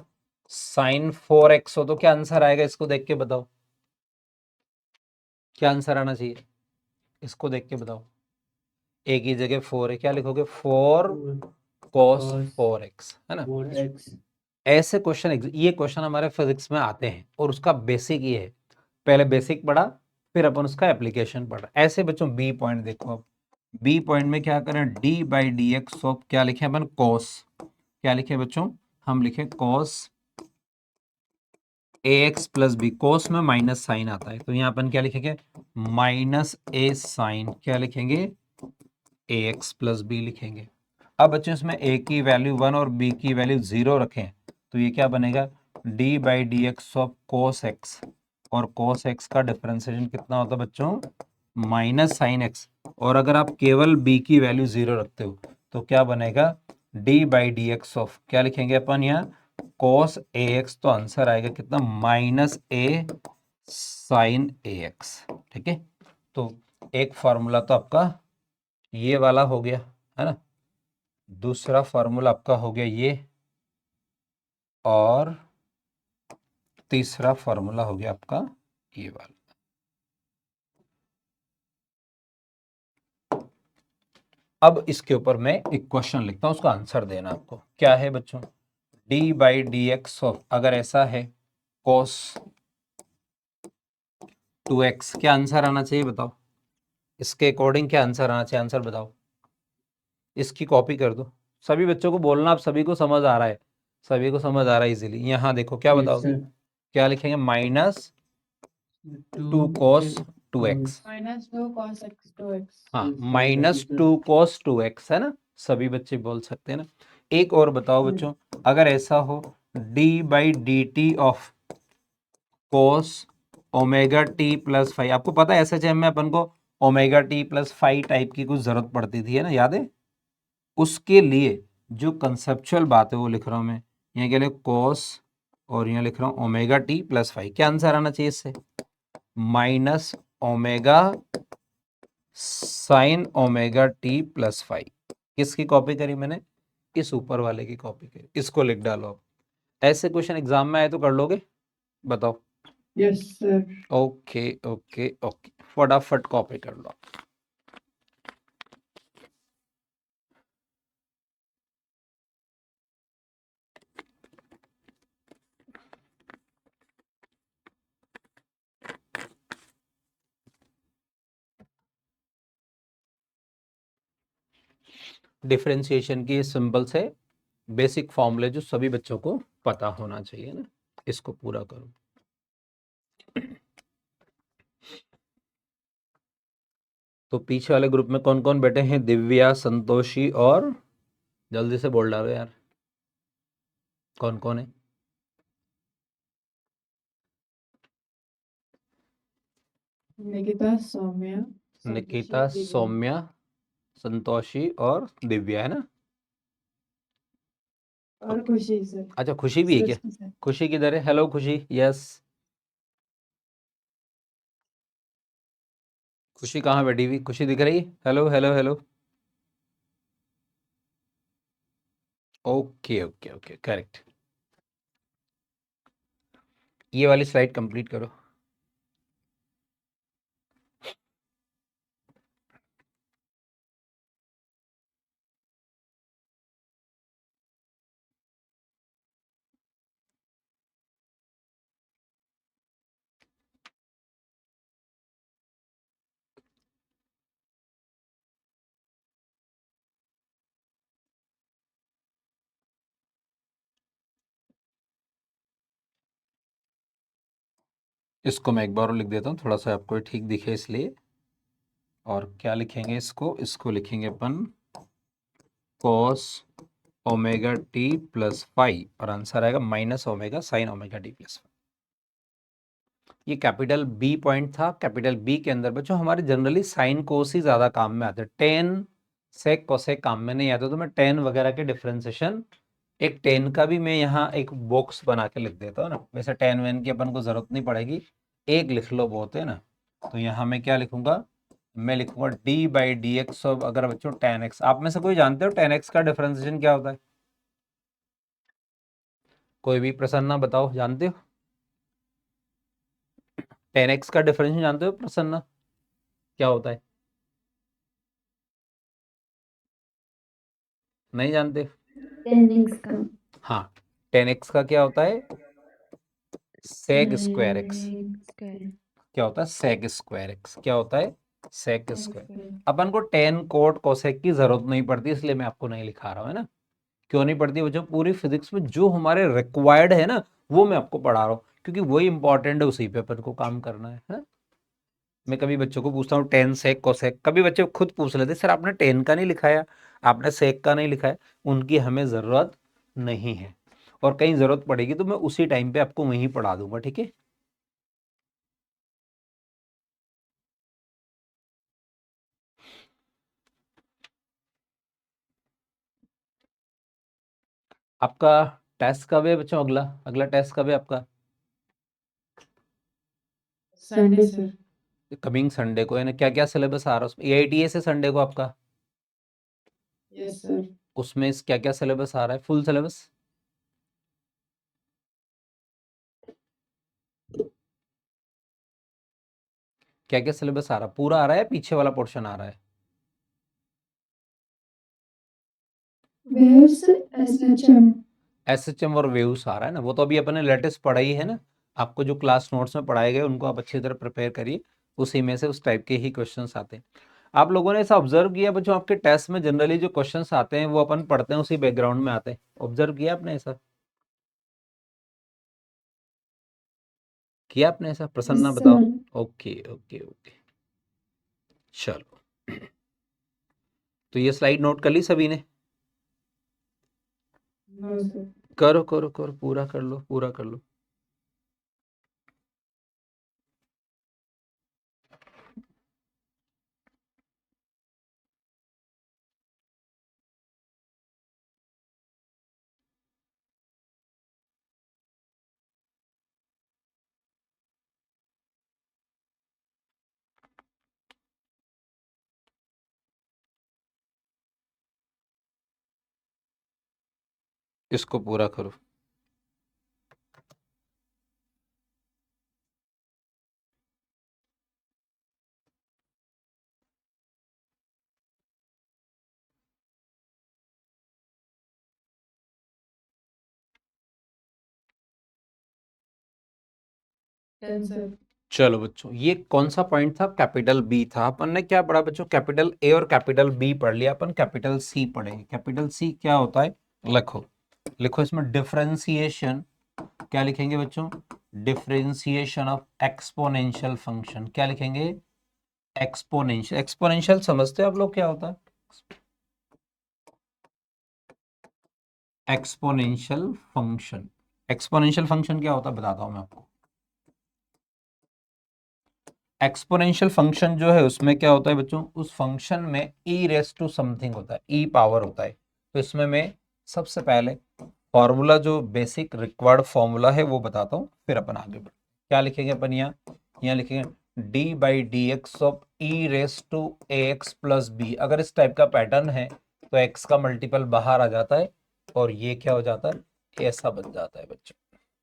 साइन 4x हो तो क्या आंसर आएगा, इसको देख के बताओ क्या आंसर आना चाहिए, इसको देख के बताओ। a की जगह 4 है, क्या लिखोगे 4 cos 4x, है ना। 4x। ऐसे क्वेश्चन, ये क्वेश्चन हमारे फिजिक्स में आते हैं और उसका बेसिक ये है, पहले बेसिक पढ़ा फिर अपन उसका एप्लीकेशन पढ़ा। ऐसे बच्चों बी पॉइंट देखो, अब बी पॉइंट में क्या करें, D by d x of क्या लिखे अपन कॉस, क्या लिखे बच्चों, हम लिखे cos A x plus B, कोस में माइनस साइन आता है तो यहाँ अपन क्या लिखेंगे, माइनस ए साइन क्या लिखेंगे, ए एक्स प्लस बी लिखेंगे। अब बच्चों इसमें a की वैल्यू 1 और b की वैल्यू 0 रखें तो ये क्या बनेगा, d by d x of cos x, और कोस एक्स का डिफरेंशिएशन कितना होता है बच्चों, माइनस साइन एक्स। और अगर आप केवल b की वैल्यू 0 रखते हो तो क्या बनेगा, d by d x of क्या लिखेंगे अपन यहाँ cos ax, तो आंसर आएगा कितना, माइनस ए साइन ax, ठीक है। तो एक फॉर्मूला तो आपका ये वाला हो गया, है ना, दूसरा फॉर्मूला आपका हो गया ये, और तीसरा फॉर्मूला हो गया आपका ये वाला। अब इसके ऊपर मैं एक क्वेश्चन लिखता हूं, उसका आंसर देना आपको। क्या है बच्चों, d by d x of, अगर ऐसा है cos 2x, क्या आंसर आना चाहिए बताओ, इसके अकॉर्डिंग क्या आंसर आना चाहिए, आंसर बताओ, इसकी कॉपी कर दो, सभी बच्चों को बोलना, आप सभी को समझ आ रहा है, सभी को समझ आ रहा है इजीली। यहाँ देखो क्या Yes, बताओगे, sir. क्या लिखेंगे, माइनस 2 2 cos 2x। हाँ, माइनस 2 cos 2x है ना, सभी बच्चे बोल सकते हैं ना। एक और बताओ बच्चों, अगर ऐसा हो d/dt of cos omega T plus five, आपको पता है एसएचएम में अपन को omega T plus five type की कुछ जरूरत पड़ती थी, है ना, याद है। उसके लिए जो कंसेप्चुअल बात है वो लिख रहा हूं मैं, यहाँ क्या लिख cos और यहाँ लिख रहा हूँ ओमेगा टी प्लस फाइव। क्या आंसर आना चाहिए इससे, minus omega sine omega T plus five. किसकी कॉपी करी मैंने, इस ऊपर वाले की कॉपी करी, इसको लिख डालो आप। ऐसे क्वेश्चन एग्जाम में आए तो कर लोगे, बताओ। Yes, sir. Okay okay okay, फटाफट कॉपी कर लो। डिफरेंशिएशन की सिंपल से बेसिक फॉर्मूले जो सभी बच्चों को पता होना चाहिए ना, इसको पूरा करो। तो पीछे वाले ग्रुप में कौन कौन बैठे हैं, दिव्या, संतोषी और, जल्दी से बोल डालो यार, कौन कौन है। निकिता, सौम्या, निकिता, सौम्या, संतोषी और दिव्या, है ना। और खुशी सर। अच्छा, खुशी भी है क्या, सृष्टि सर। खुशी किधर है, हेलो खुशी, यस। खुशी कहाँ बैठी हुई, खुशी दिख रही, hello hello hello. Okay okay okay, correct. ये वाली स्लाइड कंप्लीट करो। इसको मैं एक बार और लिख देता हूँ, थोड़ा सा आपको ठीक दिखे इसलिए। और क्या लिखेंगे इसको, इसको लिखेंगे अपन cos omega T plus five, और आंसर आएगा minus omega sine omega T plus five. ये कैपिटल बी पॉइंट था। कैपिटल बी के अंदर बच्चों हमारे जनरली साइन कोस ही ज्यादा काम में आते हैं, टेन सेक कोसेक काम में नहीं आते। तो मैं टेन वगैरह के डिफरेंशिएशन, एक टेन का भी मैं यहाँ एक बॉक्स बना के लिख देता हूँ ना। वैसे टेन वेन की अपन को जरूरत नहीं पड़ेगी, एक लिख लो बहुत है ना। तो यहाँ मैं क्या लिखूंगा, मैं लिखूंगा d/dx ऑफ, अगर बच्चों tan x, आप में से कोई जानते हो tan x का डिफरेंशिएशन क्या होता है, कोई भी, प्रसन्ना बताओ, जानते हो tan x का डिफरेंशिएशन, जानते हो प्रसन्ना क्या होता है, नहीं जानते। 10x का हाँ, tan x का क्या होता है, sec स्क्वायर x। स्क्वायर क्या होता है, sec स्क्वायर x, क्या होता है, sec स्क्वायर। अपन को tan cot cosec की जरूरत नहीं पड़ती, इसलिए मैं आपको नहीं लिखा रहा हूँ, है ना। क्यों नहीं पड़ती बच्चों, पूरी फिजिक्स में जो हमारे रिक्वायर्ड है ना वो मैं आपको पढ़ा रहा हूँ, क्योंकि वही इंपॉर्टेंट है, उसी पे अपन को काम करना है ना? मैं कभी बच्चों को पूछता हूँ टेन सेक कोसेक, कभी बच्चे खुद पूछ लेते सर आपने टेन का नहीं लिखाया, आपने सेक का नहीं लिखा है। उनकी हमें ज़रूरत नहीं है, और कहीं ज़रूरत पड़ेगी तो मैं उसी टाइम पे आपको वहीं पढ़ा दूंगा, ठीक है। आपका टेस्ट कब है बच्चों, अगला अगला टेस्ट कब है आपका, संडे सर। कमिंग संडे को है ना। क्या क्या सिलेबस आ रहा है उसमें, AITA से संडे को आपका, यस सर। उसमें क्या क्या सिलेबस आ रहा है, फुल सिलेबस, क्या क्या सिलेबस आ रहा है, पूरा आ रहा है, पीछे वाला पोर्शन आ रहा है। Waves, SHM. एसएचएम और वेव्स आ रहा है ना, वो तो अभी अपने लेटेस्ट पढ़ा ही है ना। आपको जो क्लास नोट्स में पढ़ाए गए उनको आप अच्छी तरह प्रिपेयर करिए, उसी में से उस टाइप के ही क्वेश्चंस आते हैं। आप लोगों ने ऐसा ऑब्जर्व किया बच्चों, आपके टेस्ट में जनरली जो क्वेश्चंस आते हैं वो अपन पढ़ते हैं उसी बैकग्राउंड में आते हैं, ऑब्जर्व किया आपने ऐसा? किया आपने ऐसा? प्रसन्ना Yes, बताओ। sir. ओके ओके ओके, चलो तो ये स्लाइड नोट कर ली सभी ने? No, sir. करो करो करो, पूरा कर लो, पूरा कर लो। इसको पूरा करो। Done, sir. चलो बच्चों, ये कौन सा पॉइंट था? कैपिटल बी था। अपन ने क्या पढ़ा बच्चों? कैपिटल ए और कैपिटल बी पढ़ लिया, अपन कैपिटल सी पढ़ेंगे। कैपिटल सी क्या होता है? लिखो, लिखो इसमें डिफरेंशिएशन। क्या लिखेंगे बच्चों? Differentiation of exponential function. क्या लिखेंगे? एक्सपोनेंशियल। एक्सपोनेंशियल समझते हो आप लोग क्या होता है? Exponential function. एक्सपोनेंशियल फंक्शन क्या होता है बताता हूं मैं आपको। एक्सपोनेंशियल फंक्शन जो है उसमें क्या होता है बच्चों? उस फंक्शन में ई रेस टू समथिंग होता है, ई पावर होता है। तो इसमें मैं सबसे पहले फॉर्मूला, जो बेसिक रिक्वायर्ड फॉर्मूला है वो बताता हूँ, फिर अपन आगे बढ़। क्या लिखेंगे अपन यहाँ लिखेंगे d by d x of e raise to a x plus b. अगर इस टाइप का पैटर्न है तो एक्स का मल्टीपल बाहर आ जाता है और ये क्या हो जाता है? ऐसा बन जाता है बच्चों।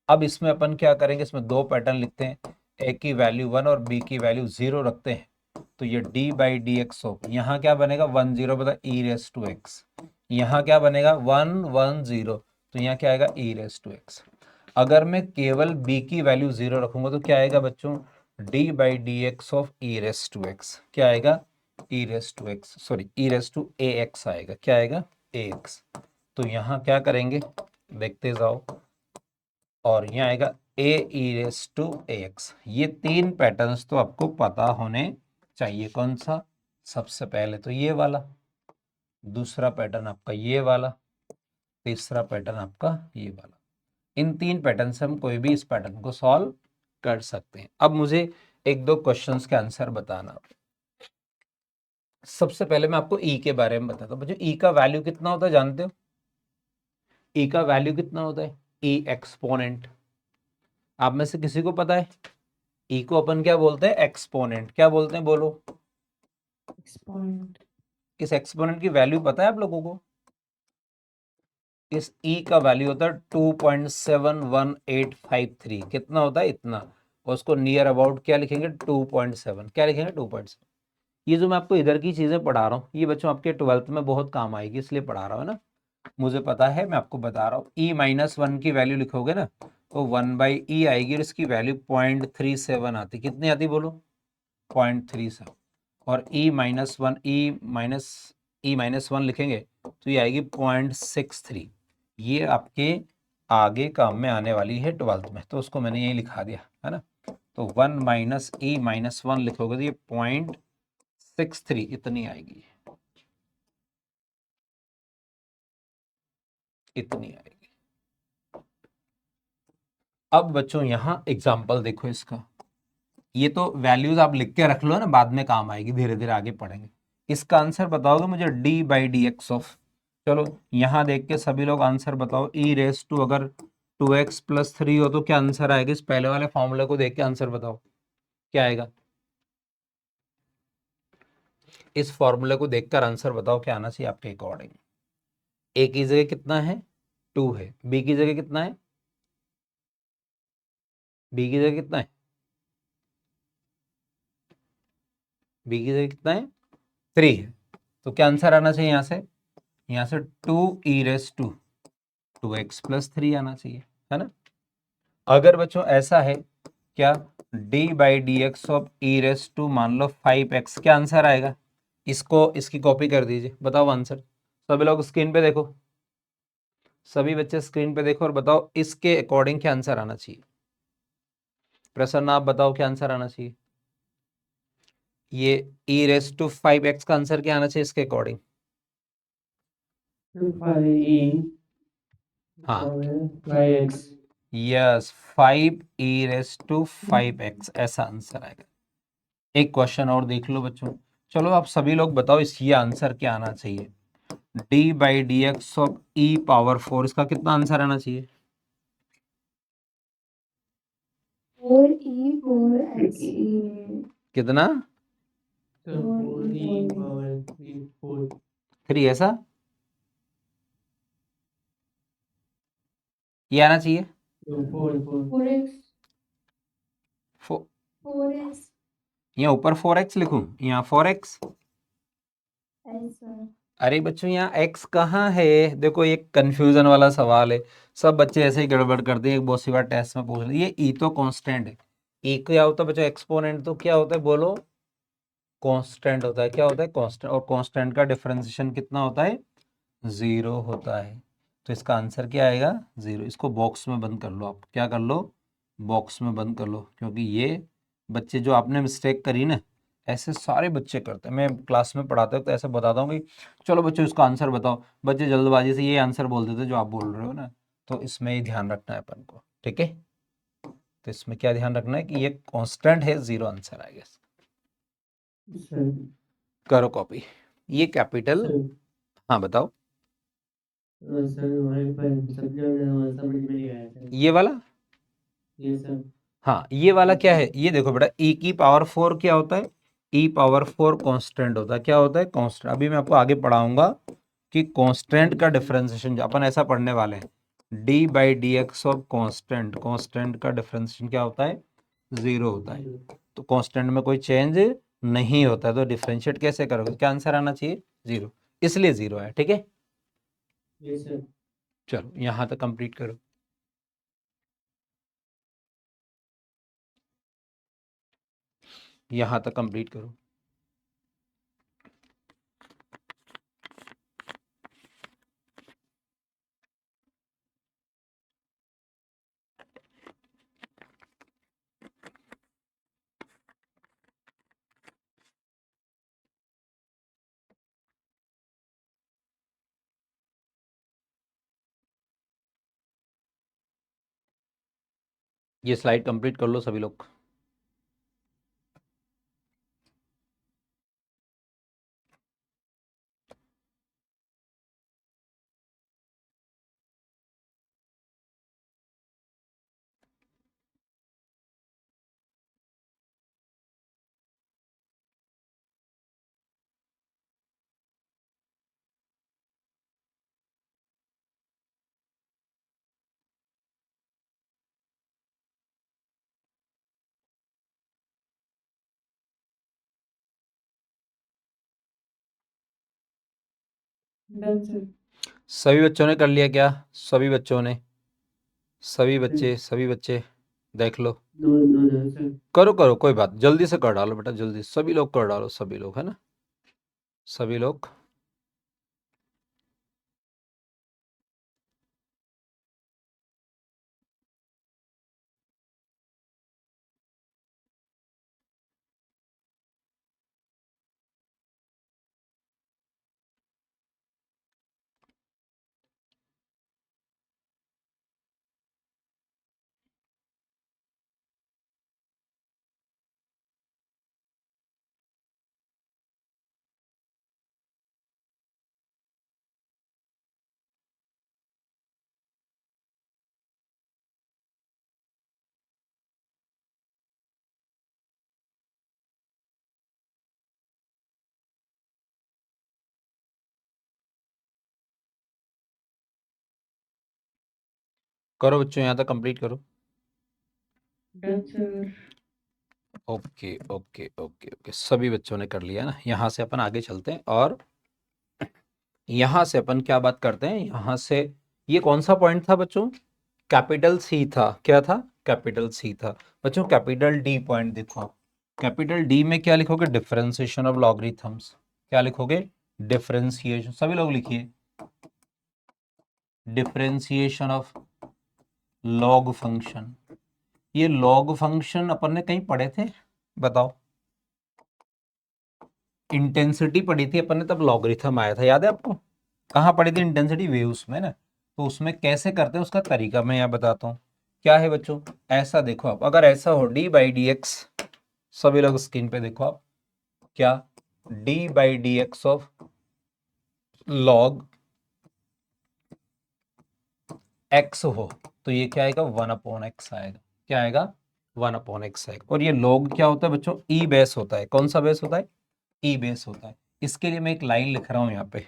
अब इसमें अपन क्या करेंगे? इसमें दो पैटर्न लिखते हैं, ए की वैल्यू 1 और बी की वैल्यू 0 रखते हैं। तो ये डी बाई डी एक्स हो, यहाँ क्या बनेगा? 1 0 बता ई रेस टू एक्स। यहाँ क्या बनेगा? 1 1 0, तो यहाँ क्या आएगा? E raise to x. अगर मैं केवल b की वैल्यू 0 रखूंगा तो क्या आएगा बच्चों? d by d x of e raise to x. क्या आएगा? E raise to x, sorry e raise to a x आएगा। क्या आएगा? A x. तो यहाँ क्या करेंगे? देखते जाओ, और यहाँ आएगा a e raise to a x. ये तीन पैटर्न्स तो आपको पता होने चाहिए। कौन सा? सबसे पहले तो ये वाला, दूसरा पैटर्न आपका ये वाला, तीसरा पैटर्न आपका ये वाला। इन तीन पैटर्न से हम कोई भी इस पैटर्न को सॉल्व कर सकते हैं। अब मुझे एक दो क्वेश्चंस के आंसर बताना। सबसे पहले मैं आपको ई के बारे में बताता हूँ। बच्चों ई का वैल्यू कितना होता है जानते हो? ई का वैल्यू कितना होता है? ई एक्सपोनेंट। आप में से किसी को पता है? ई को अपन क्या बोलते हैं? एक्सपोनेंट। क्या बोलते हैं बोलो? Exponent. इस एक्सपोनेंट की वैल्यू पता है आप लोगों को? इस ई का वैल्यू होता है 2.71853। कितना होता है? इतना। और उसको नियर अबाउट क्या लिखेंगे? 2.7। क्या लिखेंगे? 2.7। ये जो मैं आपको इधर की चीजें पढ़ा रहा हूँ ये बच्चों आपके 12th में बहुत काम आएगी, इसलिए पढ़ा रहा हूँ ना। मुझे पता है, मैं आपको बता रहा हूँ। ई -1 की वैल्यू लिखोगे ना तो 1/e आएगी और इसकी वैल्यू 0.37 आती। कितनी आती बोलो? 0.37। और e-1 लिखेंगे तो ये आएगी 0.63। ये आपके आगे काम में आने वाली है 12th में, तो उसको मैंने यही लिखा दिया है ना। तो 1 - e-1 लिखोगे तो ये 0.63 इतनी आएगी, इतनी आएगी। अब बच्चों यहाँ एग्जाम्पल देखो इसका। ये तो वैल्यूज आप लिख के रख लो ना, बाद में काम आएगी, धीरे धीरे आगे पढ़ेंगे। इसका आंसर बताओगे मुझे? D by d x of, चलो यहाँ देख के सभी लोग आंसर बताओ। ई रेस टू अगर 2x + 3 हो तो क्या आंसर आएगा? इस पहले वाले फॉर्मूले को देख के आंसर बताओ क्या आएगा। इस फॉर्मूले को देखकर आंसर बताओ क्या आना चाहिए आपके अकॉर्डिंग। ए की जगह कितना है? 2 है। बी की जगह कितना है? बी की जगह कितना है? बी की जगह कितना है? 3 है। तो क्या आंसर आना चाहिए यहाँ से 2e रेस टू 2x + 3 आना चाहिए, है ना। अगर बच्चों ऐसा है क्या, d by d x of e raise to मान लो 5x, क्या आंसर आएगा? इसको इसकी कॉपी कर दीजिए, बताओ आंसर। सभी लोग स्क्रीन पे देखो, सभी बच्चे स्क्रीन पे देखो और बताओ इसके अकॉर्डिंग क्या आंसर आना चाहिए। प्रसन्न आप बताओ क्या आंसर आना चाहिए। ये e⁵ का आंसर क्या आना चाहिए इसके अकॉर्डिंग। 5e हाँ 5x। यस 5e⁵ ऐसा आंसर आएगा। एक क्वेश्चन और देख लो बच्चों, चलो आप सभी लोग बताओ इस ये आंसर क्या आना चाहिए। d/dx ऑफ e⁴ इसका कितना आंसर आना चाहिए। 4e4xe कितना। तो 4e⁴ 3 ऐसा ये आना चाहिए। तो 4 4x फो- 4x यहाँ ऊपर 4x लिखूं, यहाँ 4x। ऐसा अरे बच्चों यहाँ x कहाँ है, देखो ये कंफ्यूजन वाला सवाल है, सब बच्चे ऐसे ही गड़बड़ करते हैं, एक बहुत सी बार टेस्ट में पूछ रहे ये e तो कांस्टेंट है, e क्या होता है बच्चों एक्सपोनेंट, तो क्या होता है बोलो कांस्टेंट होता है, क्या होता है कांस्टेंट, और कांस्टेंट का डिफरेंशिएशन कितना होता है 0 होता है, तो इसका आंसर क्या आएगा 0। इसको बॉक्स में बंद कर लो, आप क्या कर लो बॉक्स में बंद कर लो, क्योंकि ये बच्चे जो आपने मिस्टेक करी ना ऐसे सारे बच्चे करते हैं, मैं क्लास में पढ़ाता हूँ तो ऐसे बताता हूँ कि चलो बच्चों इसका आंसर बताओ, बच्चे जल्दबाजी से ये आंसर बोल देते जो आप बोल रहे हो ना, तो इसमें ही ध्यान रखना है अपन को, ठीक है। तो इसमें क्या ध्यान रखना है कि ये कांस्टेंट है, 0 आंसर आएगा। सर करो कॉपी, ये कैपिटल, सर हाँ बताओ सर हमारे पर सब्जेक्ट समझ में नहीं आया सर। ये वाला, ये सर हाँ ये वाला क्या है, ये देखो बेटा e⁴ क्या होता है, e⁴ कांस्टेंट होता है, क्या होता है कांस्टेंट। अभी मैं आपको आगे पढ़ाऊंगा कि कांस्टेंट का डिफरेंशिएशन अपन ऐसा पढ़ने वाले हैं, d/dx ऑफ कांस्टेंट, कांस्टेंट का डिफरेंशिएशन क्या होता है 0 होता है, तो कांस्टेंट में कोई चेंज नहीं होता है, तो डिफरेंशिएट कैसे करोगे, क्या आंसर आना चाहिए 0, इसलिए 0 है, ठीक है। ये सर चलो यहाँ तक कंप्लीट करो। यहाँ तक कंप्लीट करो। ये स्लाइड कंप्लीट कर लो सभी लोग। Done sir. सभी बच्चों ने कर लिया क्या, सभी बच्चों ने, सभी बच्चे देख लो, दो सर करो करो कोई बात, जल्दी से कर डालो बेटा, जल्दी सभी लोग कर डालो, सभी लोग है ना, सभी लोग। करो बच्चों यहाँ तक कंप्लीट करो। Done sir. Okay okay okay okay, सभी बच्चों ने कर लिया ना, यहाँ से अपन आगे चलते हैं और यहाँ से अपन क्या बात करते हैं, यहाँ से ये कौन सा पॉइंट था बच्चों, कैपिटल सी था, क्या था कैपिटल सी था। बच्चों कैपिटल डी पॉइंट देखो आप, कैपिटल डी में क्या लिखोगे डिफरेंशिएशन ऑफ लॉगरिथम्स, क्या लिखोगे? डिफरेंशिएशन। सभी लोग लिखिए, डिफरेंशिएशन ऑफ लॉग फंक्शन। ये लॉग फंक्शन अपन ने कहीं पढ़े थे, बताओ? इंटेंसिटी पढ़ी थी अपन ने, तब लॉगरिथम आया था, याद है आपको? कहाँ पढ़ी थी इंटेंसिटी? वेव्स में ना। तो उसमें कैसे करते हैं उसका तरीका मैं यहाँ बताता हूँ। क्या है बच्चों? ऐसा देखो आप, अगर ऐसा हो डी बाई डी एक्स, सभी लोग स्क्रीन पे देखो आप, क्या D by d x of log x हो, तो ये क्या आएगा? 1/x आएगा। क्या आएगा? 1/x आएगा। और ये लॉग क्या होता है बच्चों? ई बेस होता है। कौन सा बेस होता है? ई बेस होता है। इसके लिए मैं एक लाइन लिख रहा हूं यहाँ पे।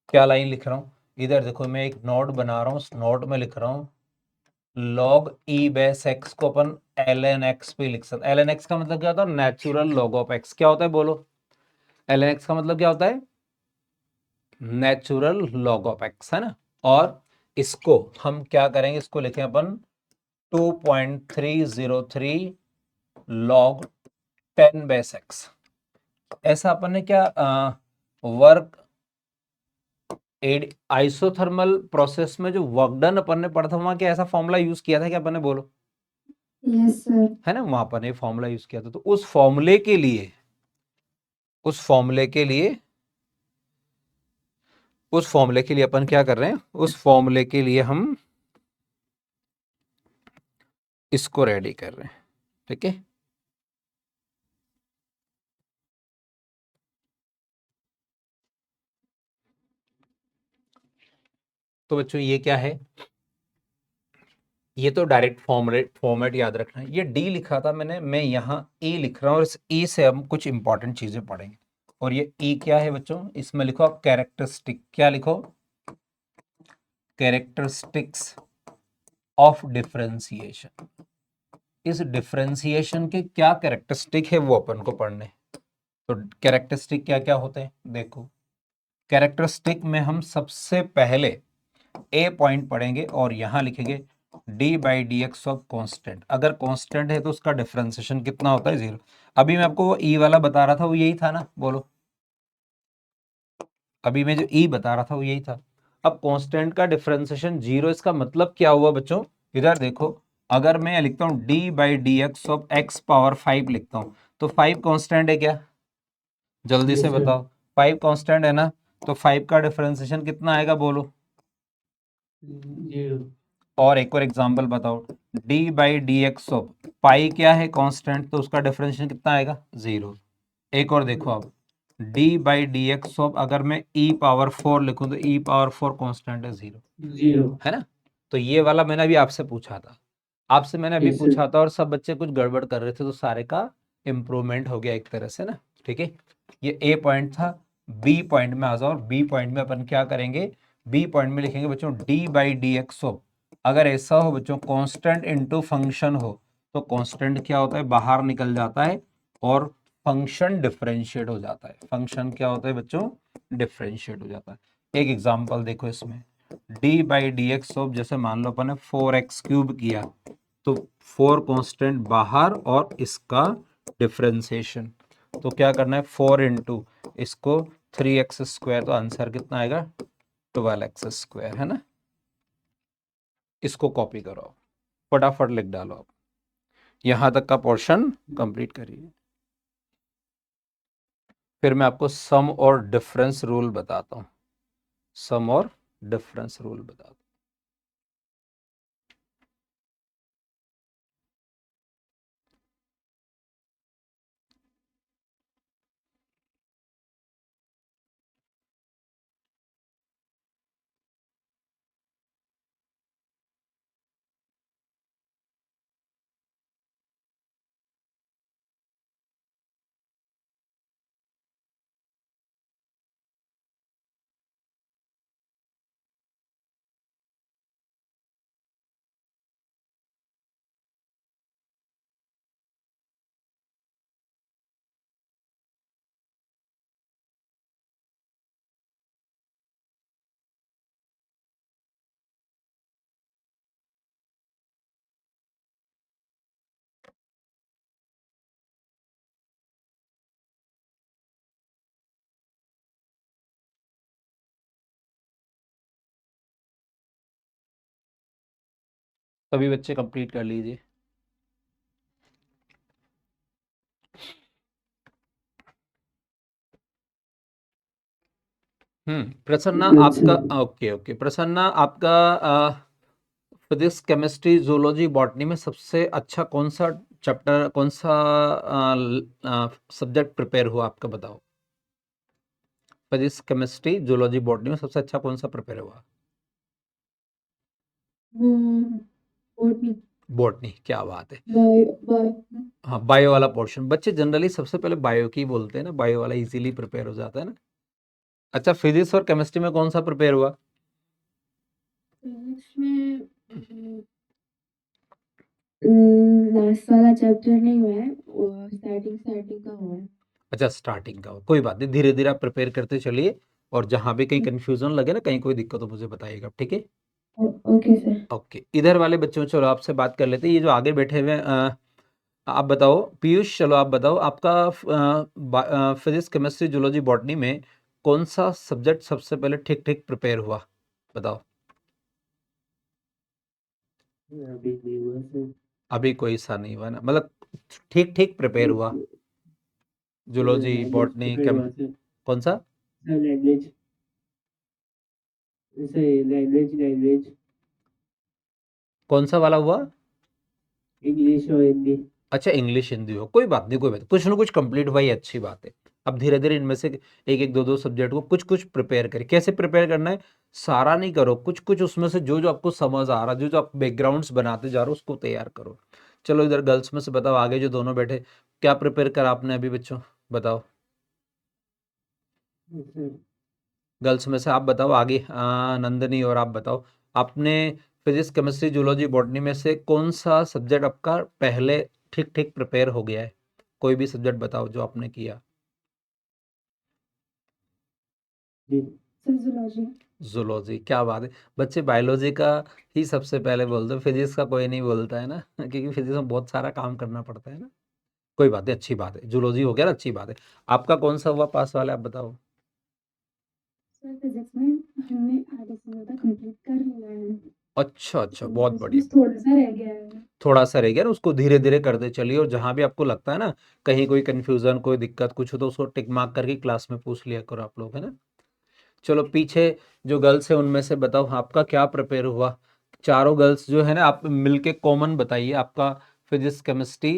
क्या लाइन लिख रहा हूं? इधर देखो, मैं एक नोट बना रहा हूँ, उस नोट में लिख रहा हूँ लॉग ई बेस एक्स को अपन ln x पे लिख सकते। ln x का मतलब क्या होता है? Natural log of x। क्या होता है बोलो? ln x का मतलब क्या होता है? नेचुरल लॉग ऑफ x, है ना। और इसको हम क्या करेंगे? इसको लिखें अपन 2.303 लॉग 10 बेस एक्स। ऐसा अपन ने क्या वर्क एड आइसोथर्मल प्रोसेस में जो वर्क डन अपन ने पढ़ा था, वहां क्या ऐसा फॉर्मूला यूज किया था क्या अपन ने? बोलो। Yes sir. है ना, वहां पर ने फॉर्मूला यूज किया था। तो उस फॉर्मूले के लिए, उस फॉर्मूले के लिए उस फॉर्मूले के लिए अपन क्या कर रहे हैं? उस फॉर्मूले के लिए हम इसको रेडी कर रहे हैं। ठीक है, तो बच्चों ये क्या है? ये तो डायरेक्ट फॉर्मेट याद रखना है। ये डी लिखा था मैंने, मैं यहाँ ई लिख रहा हूँ, और इस ई से हम कुछ इंपॉर्टेंट चीजें पढ़ेंगे। और ये ई क्या है बच्चों? इसमें लिखो आप कैरेक्टरिस्टिक। क्या लिखो? Characteristics of differentiation. इस डिफरेंशिएशन के क्या कैरेक्टरिस्टिक है वो अपन को पढ़ने। तो कैरेक्टरिस्टिक क्या क्या होते हैं देखो। कैरेक्टरिस्टिक में हम सबसे पहले ए पॉइंट पढ़ेंगे और यहां लिखेंगे d by d x of constant. अगर कॉन्स्टेंट है तो उसका डिफरेंशिएशन कितना होता है? 0। अभी मैं आपको वो ई वाला बता रहा था, वो यही था ना? बोलो। अभी मैं जो ई बता रहा था वो यही था। अब कांस्टेंट का डिफरेंशिएशन 0, इसका मतलब क्या हुआ बच्चों? इधर देखो, अगर मैं लिखता हूँ D by d x of x power 5 लिखता हूँ, तो 5 कांस्टेंट है क्या? जल्दी Yes, से sir. बताओ। 5 कांस्टेंट है ना, तो 5 का डिफरेंशिएशन कितना आएगा? बोलो। 0. और एक और एग्जांपल बताओ, d by d x of pi क्या है? कांस्टेंट, तो उसका डिफरेंशिएशन कितना आएगा? 0। एक और देखो आप, D by d x of अगर मैं ई पावर 4 लिखूं, तो ई पावर 4 कांस्टेंट है 0, 0. है ना। तो ये वाला मैंने अभी आपसे पूछा था, आपसे मैंने अभी Yes, sir. पूछा था, और सब बच्चे कुछ गड़बड़ कर रहे थे, तो सारे का इम्प्रूवमेंट हो गया एक तरह से ना। ठीक है, ये ए पॉइंट था। बी पॉइंट में आ जाओ, और बी पॉइंट में अपन क्या करेंगे? बी पॉइंट में लिखेंगे बच्चों d by d x of, अगर ऐसा हो बच्चों कांस्टेंट इनटू फंक्शन हो, तो कांस्टेंट क्या होता है? बाहर निकल जाता है, और फंक्शन डिफरेंशिएट हो जाता है। फंक्शन क्या होता है बच्चों? डिफरेंशिएट हो जाता है। एक एग्जांपल देखो इसमें, D by d x of, जैसे मान लो अपन ने 4x क्यूब किया, तो 4 कांस्टेंट बाहर और इसका डिफरेंशिएशन, तो क्या करना है? 4 इंटू इसको 3x स्क्वायर, तो आंसर कितना आएगा? 12x स्क्वायर, है ना। इसको कॉपी करो आप, फटाफट लिख डालो आप, यहां तक का पोर्शन कंप्लीट करिए। फिर मैं आपको सम और डिफरेंस रूल बताता हूं। सम और डिफरेंस रूल बताता हूं। सभी बच्चे कंप्लीट कर लीजिए। प्रसन्ना Yes, आपका, sir. ओके ओके, प्रसन्ना आपका फिजिक्स केमिस्ट्री जूलॉजी बॉटनी में सबसे अच्छा कौन सा चैप्टर, कौन सा सब्जेक्ट प्रिपेयर हुआ आपका, बताओ। फिजिक्स केमिस्ट्री जूलॉजी बॉटनी में सबसे अच्छा कौन सा प्रिपेयर हुआ? वो बॉटनी, बॉटनी, क्या बात है। बायो। हाँ, बायो वाला पोर्शन बच्चे जनरली सबसे पहले बायो की बोलते हैं ना, बायो वाला इजीली प्रिपेयर हो जाता है ना। अच्छा, फिजिक्स और केमिस्ट्री में कौन सा प्रिपेयर हुआ? फिजिक्स में लास्ट वाला चैप्टर नहीं हुआ है, वो स्टार्टिंग का हुआ है। अच्छा, स्टार्टिंग का हो, कोई बात नहीं, धीरे धीरे आप प्रिपेयर करते चलिए, और जहां भी कहीं कंफ्यूजन लगे ना, कहीं कोई दिक्कत हो मुझे बताइएगा, ठीक है। Okay sir. ओके, इधर वाले बच्चों, चलो आपसे बात कर लेते हैं, ये जो आगे बैठे हुए हैं, आप बताओ पीयूष, चलो आप बताओ, आपका फिजिक्स केमिस्ट्री जूलॉजी बॉटनी में कौन सा सब्जेक्ट सबसे पहले ठीक ठीक प्रिपेयर हुआ, बताओ। अभी नहीं हुआ सर। अभी कोई सा नहीं हुआ ना, मतलब ठीक ठीक प्रिपेयर हुआ, जूलॉजी लैंग्वेज बॉटनी प्रिपेयर केम, हुआ सर। कौन सा? सर लैंग्वेज, सर लैंग्वेज कौन सा वाला हुआ? इंग्लिश और हिंदी। अच्छा, इंग्लिश हिंदी हो, कोई बात नहीं, कोई बात नहीं, कुछ ना कुछ कंप्लीट हुआ, ये अच्छी बात है। अब धीरे धीरे इनमें से एक एक दो दो सब्जेक्ट को कुछ कुछ प्रिपेयर करें। कैसे प्रिपेयर करना है? सारा नहीं करो, कुछ कुछ उसमें से जो जो आपको समझ आ रहा, जो जो आप बैकग्राउंड्स बनाते जा रहे हो, उसको तैयार करो। चलो इधर गर्ल्स में से बताओ, आगे जो दोनों बैठे, क्या प्रिपेयर करा आपने अभी बच्चों, बताओ। सर गर्ल्स में से आप बताओ आगे, नंदनी और आप बताओ, आपने फिजिक्स केमिस्ट्री जूलॉजी बॉटनी में से कौन सा सब्जेक्ट आपका पहले ठीक ठीक प्रिपेयर हो गया है? कोई भी सब्जेक्ट बताओ जो आपने किया। जी। Sir zoology. जूलॉजी, क्या बात है। बच्चे बायोलॉजी का ही सबसे पहले बोलते हैं, फिजिक्स का कोई नहीं बोलता है ना क्योंकि फिजिक्स में बहुत सारा काम करना पड़ता है ना। कोई बात नहीं, अच्छी बात है, जूलॉजी हो गया ना, अच्छी बात है। आपका कौन सा हुआ पास वाला, आप बताओ। सर फिजिक्स में हमने आधे से ज़्यादा कंप्लीट कर लिया है, अच्छा अच्छा, बहुत बढ़िया। बस थोड़ा सा रह गया है। थोड़ा सा रह गया ना, उसको धीरे धीरे करते चलिए, और जहां भी आपको लगता है ना कहीं कोई कंफ्यूजन, कोई दिक्कत कुछ हो, तो उसको टिक मार्क करके क्लास में पूछ लिया करो आप लोग, है ना। चलो पीछे जो गर्ल्स है उनमें से बताओ आपका क्या प्रिपेयर हुआ। चारों गर्ल्स जो है ना, आप मिलके कॉमन बताइए, आपका फिजिक्स केमिस्ट्री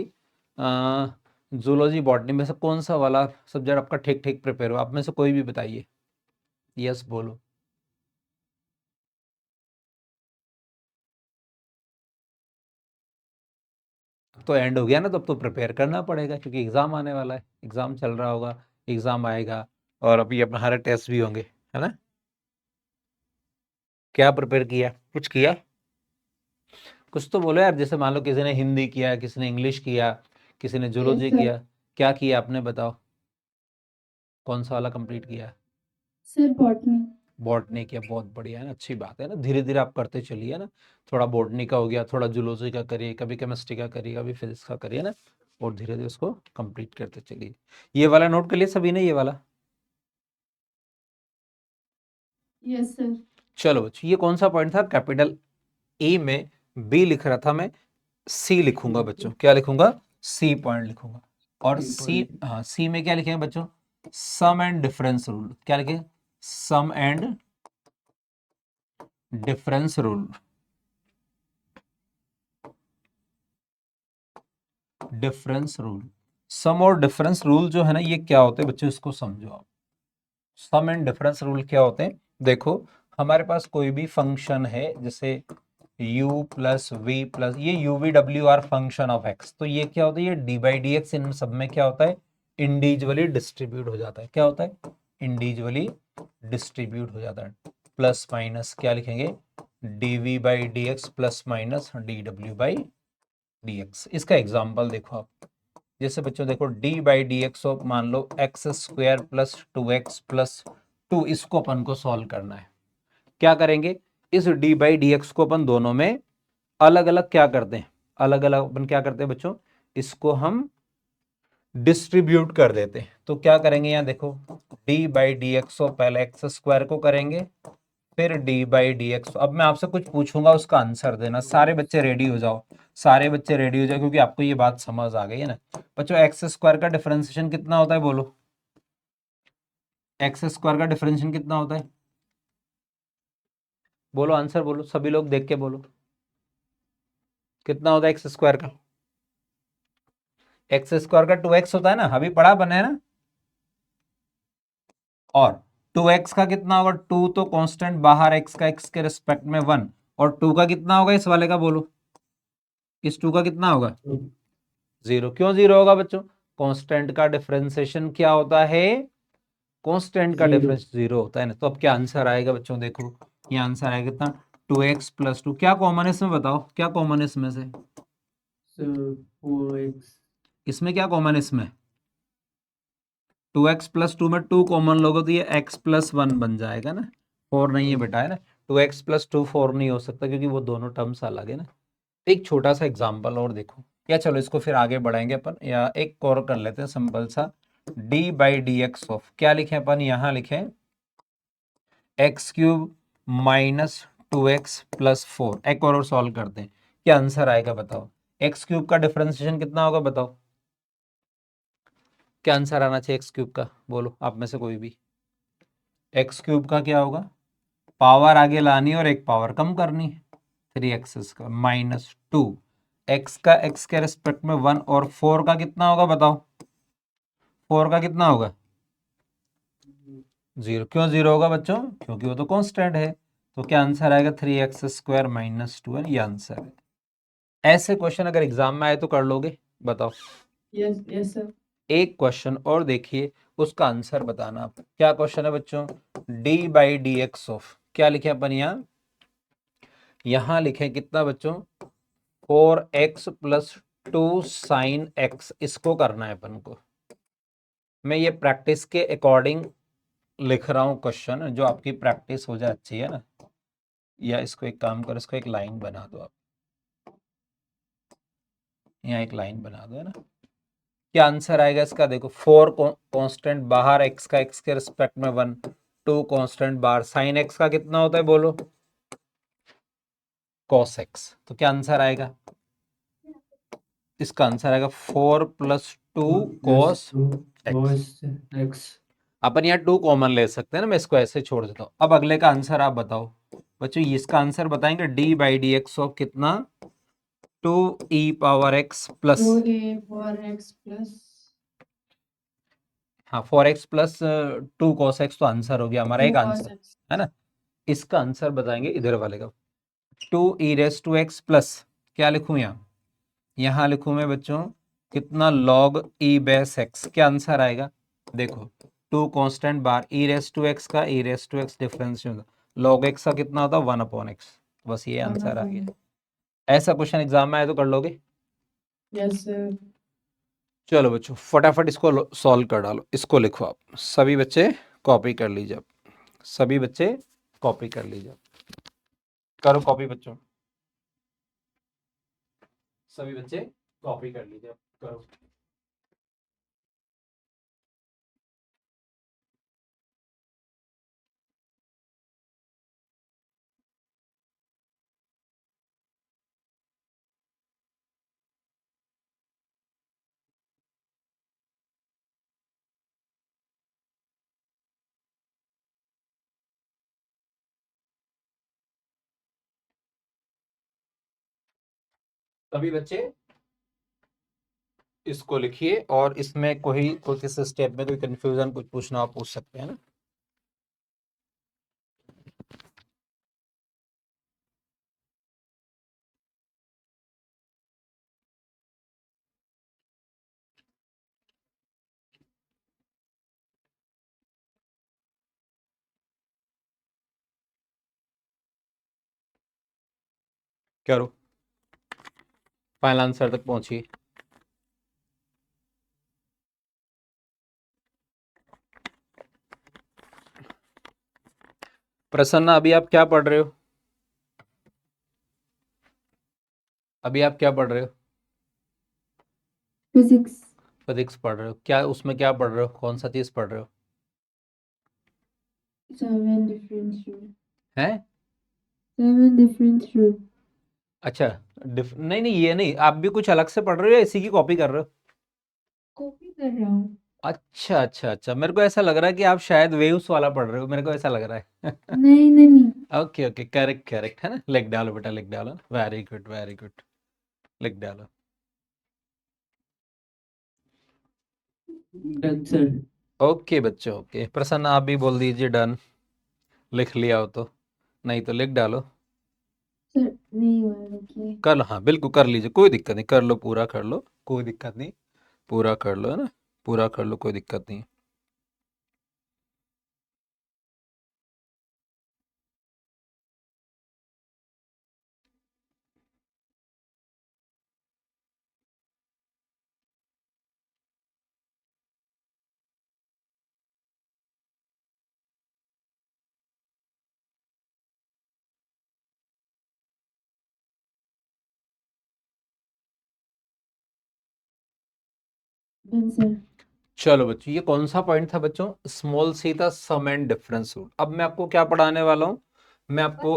जूलॉजी बॉटनी में से कौन सा वाला सब्जेक्ट आपका ठीक ठीक प्रिपेयर हुआ, आप में से कोई भी बताइए, यस बोलो। तो एंड हो गया ना, तो अब तो प्रिपेयर करना पड़ेगा, क्योंकि एग्जाम आने वाला है, एग्जाम चल रहा होगा, एग्जाम आएगा, और अभी अपना हमारे टेस्ट भी होंगे, है ना। क्या प्रिपेयर किया, कुछ किया? कुछ तो बोलो यार, जैसे मान लो किसी ने हिंदी किया, किसी ने इंग्लिश किया, किसी ने जूलॉजी सर। किया, क्या किया आपने, बताओ। कौन सा वाला कंप्लीट किया? Sir botany. बॉटनी किया, बहुत बढ़िया है ना, अच्छी बात है ना, धीरे धीरे आप करते चलिए ना। थोड़ा बॉटनी का हो गया, थोड़ा जूलॉजी का करिए, कभी केमिस्ट्री का करिए, कभी फिजिक्स का करिए ना, और धीरे धीरे उसको कंप्लीट करते चलिए। ये वाला नोट कर लिया सभी ने, ये वाला? Yes sir. चलो बच्चों, ये कौन सा पॉइंट था, कैपिटल ए में बी लिख रहा था, मैं सी लिखूंगा बच्चों, क्या लिखूंगा, सी पॉइंट लिखूंगा। और सी, हाँ, सी में क्या लिखेंगे बच्चों, सम एंड डिफरेंस रूल, क्या लिखेंगे, sum and difference rule, difference rule. Sum और डिफरेंस रूल जो है ना, ये क्या होते हैं बच्चों, इसको समझो आप। सम एंड डिफरेंस रूल क्या होते हैं, देखो, हमारे पास कोई भी फंक्शन है, जैसे u प्लस वी प्लस, ये you V W R function of x, तो ये क्या होता है, ये डी बाई डी एक्स इन सब में क्या होता है, इंडिविजुअली डिस्ट्रीब्यूट हो जाता है, क्या होता है, इंडिविजुअली डिस्ट्रीब्यूट हो जाता है। प्लस माइनस क्या लिखेंगे, d v by d x plus minus d डब्ल्यू बाई डी एक्स। इसका एग्जाम्पल देखो आप, जैसे बच्चों देखो, d by d x of, मान लो x square plus two x plus two, इसको अपन को सॉल्व करना है। क्या करेंगे, इस डी बाई डी एक्स को अपन दोनों में अलग अलग क्या करते हैं, अलग अलग अपन क्या करते हैं बच्चों, इसको हम डिस्ट्रीब्यूट कर देते हैं। तो क्या करेंगे, यहाँ देखो, d by d x of पहले एक्स स्क्वायर को करेंगे, फिर डी बाई डी एक्स। अब मैं आपसे कुछ पूछूंगा, उसका आंसर देना। सारे बच्चे रेडी हो जाओ, सारे बच्चे रेडी हो जाओ, क्योंकि आपको ये बात समझ आ गई है ना बच्चों। एक्स स्क्वायर का डिफरेंशिएशन कितना होता है बोलो, एक्स स्क्वायर का डिफरेंशिएशन कितना होता है बोलो, आंसर बोलो, सभी लोग देख के बोलो, कितना होता है एक्स स्क्वायर का? एक्स स्क्वायर का 2x होता है ना, अभी पढ़ा बने है ना। और 2x का कितना होगा? 2 तो कांस्टेंट बाहर, x का x के रिस्पेक्ट में 1, और 2 का कितना होगा इस वाले का बोलो, इस 2 का कितना होगा? 0। क्यों 0 होगा बच्चों? कांस्टेंट का डिफरेंशिएशन क्या होता है? कांस्टेंट का डिफरेंस 0 होता है ना। तो अब क्या आंसर आएगा बच्चों, देखो ये आंसर आएगा कितना, 2x + 2। क्या कॉमन है इसमें बताओ, क्या कॉमन है इसमें से? सर 4x इसमें क्या कॉमन है इसमें? 2x + 2 में 2 कॉमन लोगे तो ये x + 1 बन जाएगा ना, 4 नहीं है बेटा, है ना। 2x + 2 4 नहीं हो सकता, क्योंकि वो दोनों टर्म्स अलग है ना। एक छोटा सा एग्जांपल और देखो, या चलो इसको फिर आगे बढ़ाएंगे अपन, या एक और कर लेते हैं सिंपल सा, D by d x of, क्या लिखे अपन यहाँ लिखे, x³ - 2x + 4। एक और सॉल्व करते हैं, क्या आंसर आएगा बताओ। x³ का डिफरेंशिएशन कितना होगा बताओ, क्या आंसर आना चाहिए x³ का, बोलो आप में से कोई भी। x³ का क्या होगा, पावर आगे लानी और एक पावर कम करनी है, 3x² -2, x का x के रिस्पेक्ट में 1, और 4 का कितना होगा बताओ, 4 का कितना होगा? 0। क्यों 0 होगा बच्चों? क्योंकि वो तो कांस्टेंट है। तो क्या आंसर आएगा? 3x² - 2, ये आंसर है। ऐसे क्वेश्चन अगर एग्जाम में आए तो कर लोगे, बताओ। Yes yes sir. एक क्वेश्चन और देखिए, उसका आंसर बताना आप। क्या क्वेश्चन है बच्चों? D by d x of, क्या लिखे अपन यहाँ, यहाँ लिखे कितना बच्चों, 4x + 2 sin x। इसको करना है अपन को, मैं ये प्रैक्टिस के अकॉर्डिंग लिख रहा हूँ क्वेश्चन, जो आपकी प्रैक्टिस हो जाए अच्छी, है ना। या इसको एक काम करो, इसको एक लाइन बना दो आप, यहाँ एक लाइन बना दो, है ना। क्या आंसर आएगा इसका देखो, 4 कांस्टेंट बाहर, x का x के रिस्पेक्ट में 1, 2 कांस्टेंट बाहर, साइन x का कितना होता है बोलो, cos x। तो क्या आंसर आएगा, इसका आंसर आएगा 4 + 2 cos x। x अपन यहाँ 2 कॉमन ले सकते हैं ना, मैं इसको ऐसे छोड़ देता हूँ। अब अगले का आंसर आप बताओ बच्चों, इसका आंसर बताएंगे, D by d x of कितना, 2e⁻x प्लस, 2a/x प्लस हाँ 4x + 2 cos x, तो आंसर हो गया हमारा 2 एक cos आंसर, x। है ना। इसका आंसर बताएंगे इधर वाले का, 2e⁻x प्लस, क्या लिखूं यहाँ, यहाँ लिखूं मैं बच्चों कितना, log e⁻x। क्या आंसर आएगा देखो, 2 कांस्टेंट बार, e⁻x का e⁻x डिफरेंस होगा, log x का कितना होता है 1/x। बस ये आंसर आ गया। ऐसा क्वेश्चन एग्जाम में आए तो कर लोगे। Yes sir. चलो बच्चों फटाफट इसको सॉल्व कर डालो, इसको लिखो आप, सभी बच्चे कॉपी कर लीजिए आप, सभी बच्चे कॉपी कर लीजिए, करो कॉपी बच्चों, सभी बच्चे कॉपी कर लीजिए, करो। सभी बच्चे इसको लिखिए, और इसमें कोई किसी स्टेप में कोई कंफ्यूजन कुछ पूछना आप पूछ सकते हैं ना। करो, फाइनल आंसर तक पहुंचिए। प्रसन्ना अभी आप क्या पढ़ रहे हो, अभी आप क्या पढ़ रहे हो? फिजिक्स। फिजिक्स पढ़ रहे हो, क्या उसमें क्या पढ़ रहे हो, कौन सा चीज पढ़ रहे हो? 7 डिफरेंशियल। हैं? 7 different rule. अच्छा, नहीं नहीं, ये नहीं, आप भी कुछ अलग से पढ़ रहे हो या इसी की कॉपी कर रहे हो? कॉपी कर रहा हूँ। अच्छा अच्छा अच्छा, मेरे को ऐसा लग रहा है कि आप शायद वेव्स वाला पढ़ रहे हो, मेरे को ऐसा लग रहा है। नहीं नहीं। ओके ओके, करेक्ट करेक्ट, है ना? लिख डालो बेटा, लिख डालो, वेरी गुड वेरी गुड, लिख डालो। Done sir. ओके बच्चों, ओके। प्रसन्न आप भी बोल दीजिए डन, लिख लिया हो तो, नहीं तो लिख डालो। सर नहीं हुआ है, रुकिए। कर लो, हाँ बिल्कुल कर लीजिए, कोई दिक्कत नहीं, कर लो, पूरा कर लो, कोई दिक्कत नहीं, पूरा कर लो, है ना? पूरा कर लो, कोई दिक्कत नहीं। Done sir. चलो बच्चों, ये कौन सा पॉइंट था बच्चों? स्मॉल सी था, सम एंड डिफरेंस रूल। अब मैं आपको क्या पढ़ाने वाला हूँ? मैं आपको,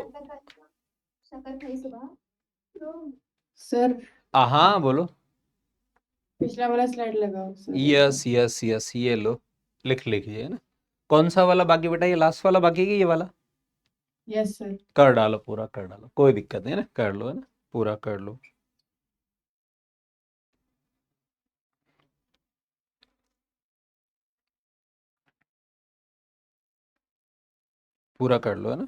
शक्कर खाई सुबह। सर हाँ बोलो। पिछला वाला स्लाइड लगाओ सर। यस यस यस, ये लो, लिख लीजिए, है ना? कौन सा वाला बाकी बेटा? ये लास्ट वाला बाकी है कि ये वाला? Yes sir. कर डालो, पूरा कर डालो, कोई दिक्कत नहीं, है ना? कर लो, है ना? पूरा कर लो। पूरा कर लो, है ना?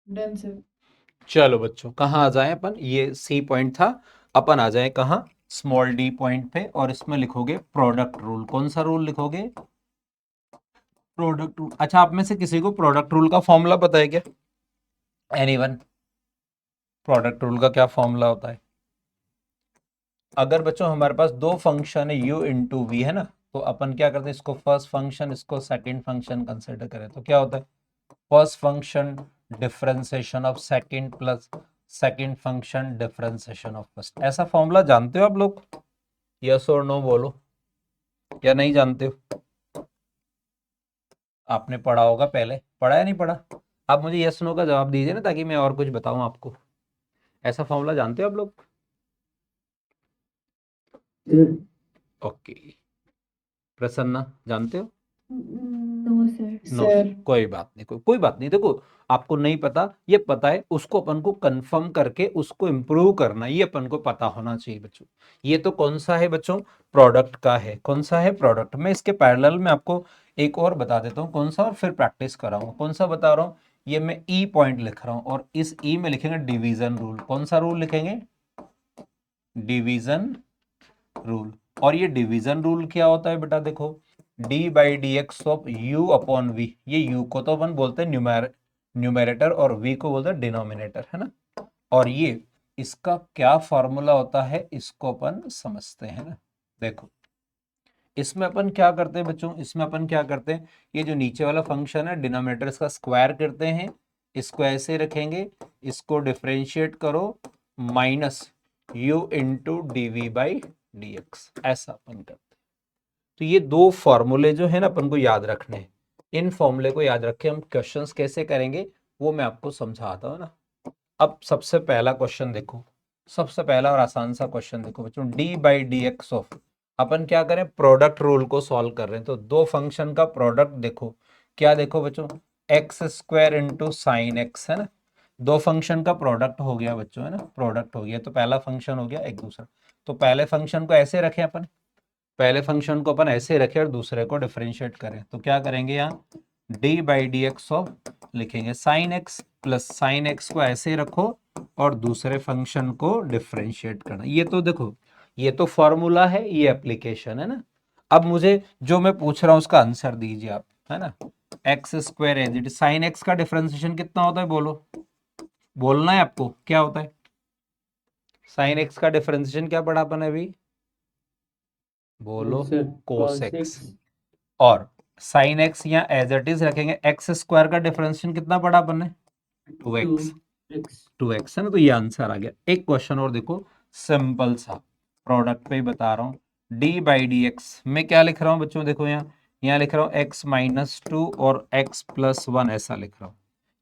Done sir. चलो बच्चों, कहाँ आ जाए अपन? ये सी पॉइंट था, अपन आ जाए कहाँ? स्मॉल डी पॉइंट पे, और इसमें लिखोगे प्रोडक्ट रूल। कौन सा रूल लिखोगे? Product rule. अच्छा, आप में से किसी को प्रोडक्ट रूल का फॉर्मूला पता है क्या? एनीवन? प्रोडक्ट रूल का क्या फॉर्मूला होता है? अगर बच्चों हमारे पास दो फंक्शन है u इंटू वी, है ना, तो अपन क्या करते हैं? इसको फर्स्ट फंक्शन, इसको सेकंड फंक्शन कंसिडर करें तो क्या होता है? First function differentiation of second plus second function differentiation of first. ऐसा फॉर्मूला जानते हो आप लोग? यस और नो बोलो, या नहीं जानते हो? आपने पढ़ा होगा, पहले पढ़ा या नहीं पढ़ा? आप मुझे यस नो का जवाब दीजिए ना, ताकि मैं और कुछ बताऊं आपको। ऐसा फॉर्मूला जानते हो आप लोग? सर ओके, प्रसन्ना जानते हो? No sir. नो, सर कोई बात नहीं, कोई बात नहीं। देखो, आपको नहीं पता, ये पता है, उसको अपन को कंफर्म करके उसको इम्प्रूव करना, ये अपन को पता होना चाहिए बच्चों। ये तो कौन सा है बच्चों? प्रोडक्ट का है। कौन सा है? प्रोडक्ट। मैं इसके पैरेलल में आपको एक और बता देता हूँ कौन सा, और फिर प्रैक्टिस कराऊंगा। कौन सा बता रहा हूँ? ये मैं ई पॉइंट लिख रहा हूँ, और इस ई में लिखेंगे डिवीजन रूल। कौन सा रूल लिखेंगे? Division rule. और ये डिवीजन रूल क्या होता है बेटा? देखो, d by d x of u upon v. ये यू को तो अपन बोलते हैं न्यूमेरेटर, और वी को बोलते हैं डिनोमिनेटर, है ना? और ये इसका क्या फॉर्मूला होता है, इसको अपन समझते हैं ना। देखो, इसमें अपन क्या करते हैं बच्चों? इसमें अपन क्या करते हैं? ये जो नीचे वाला फंक्शन है, डिनोमिनेटर इसका स्क्वायर करते हैं, इसको ऐसे रखेंगे, इसको डिफरेंशिएट करो, minus u into d v by d x, ऐसा अपन करते हैं। तो ये दो फॉर्मूले जो है ना, अपन को याद रखने हैं। इन फॉर्मूले को याद रखे हम क्वेश्चंस कैसे करेंगे, वो मैं आपको समझाता हूँ ना। अब सबसे पहला क्वेश्चन देखो, सबसे पहला और आसान सा क्वेश्चन देखो बच्चों। D by d x of, अपन क्या करें? प्रोडक्ट रूल को सॉल्व कर रहे हैं, तो दो फंक्शन का प्रोडक्ट देखो। क्या देखो बच्चों? X square into sine x, है ना? दो फंक्शन का प्रोडक्ट हो गया बच्चों, है ना? प्रोडक्ट हो गया, तो पहला फंक्शन हो गया, एक दूसरा। तो पहले फंक्शन को ऐसे रखें अपन, पहले फंक्शन को अपन ऐसे रखें और दूसरे को डिफरेंशिएट करें, तो क्या करेंगे? यहाँ d by d x of लिखेंगे sine x, plus sine x को ऐसे रखो और दूसरे फंक्शन को डिफरेंशिएट करना। ये तो देखो, ये तो फॉर्मूला है, ये एप्लीकेशन है ना। अब मुझे जो मैं पूछ रहा हूं उसका आंसर दीजिए आप, है ना? X square as it, sine x का डिफरेंशिएशन कितना होता है? बोलो, बोलना है आपको, क्या होता है? साइन एक्स का डिफरेंशिएशन क्या पढ़ा अपन अभी? बोलो, सर कोस cos एक्स। x। और साइन एक्स या एज इट इज रखेंगे। एक्स स्क्वायर का डिफरेंशिएशन कितना पढ़ा अपन ने? 2x। 2x। 2x है ना, तो ये आंसर आ गया। एक क्वेश्चन और देखो, सिंपल सा प्रोडक्ट पे ही बता रहा हूँ, डी बाई डी एक्स में क्या लिख रहा हूँ बच्चों, देखो यहाँ लिख रहा हूँ एक्स माइनस टू और एक्स प्लस वन ऐसा लिख रहा हूँ।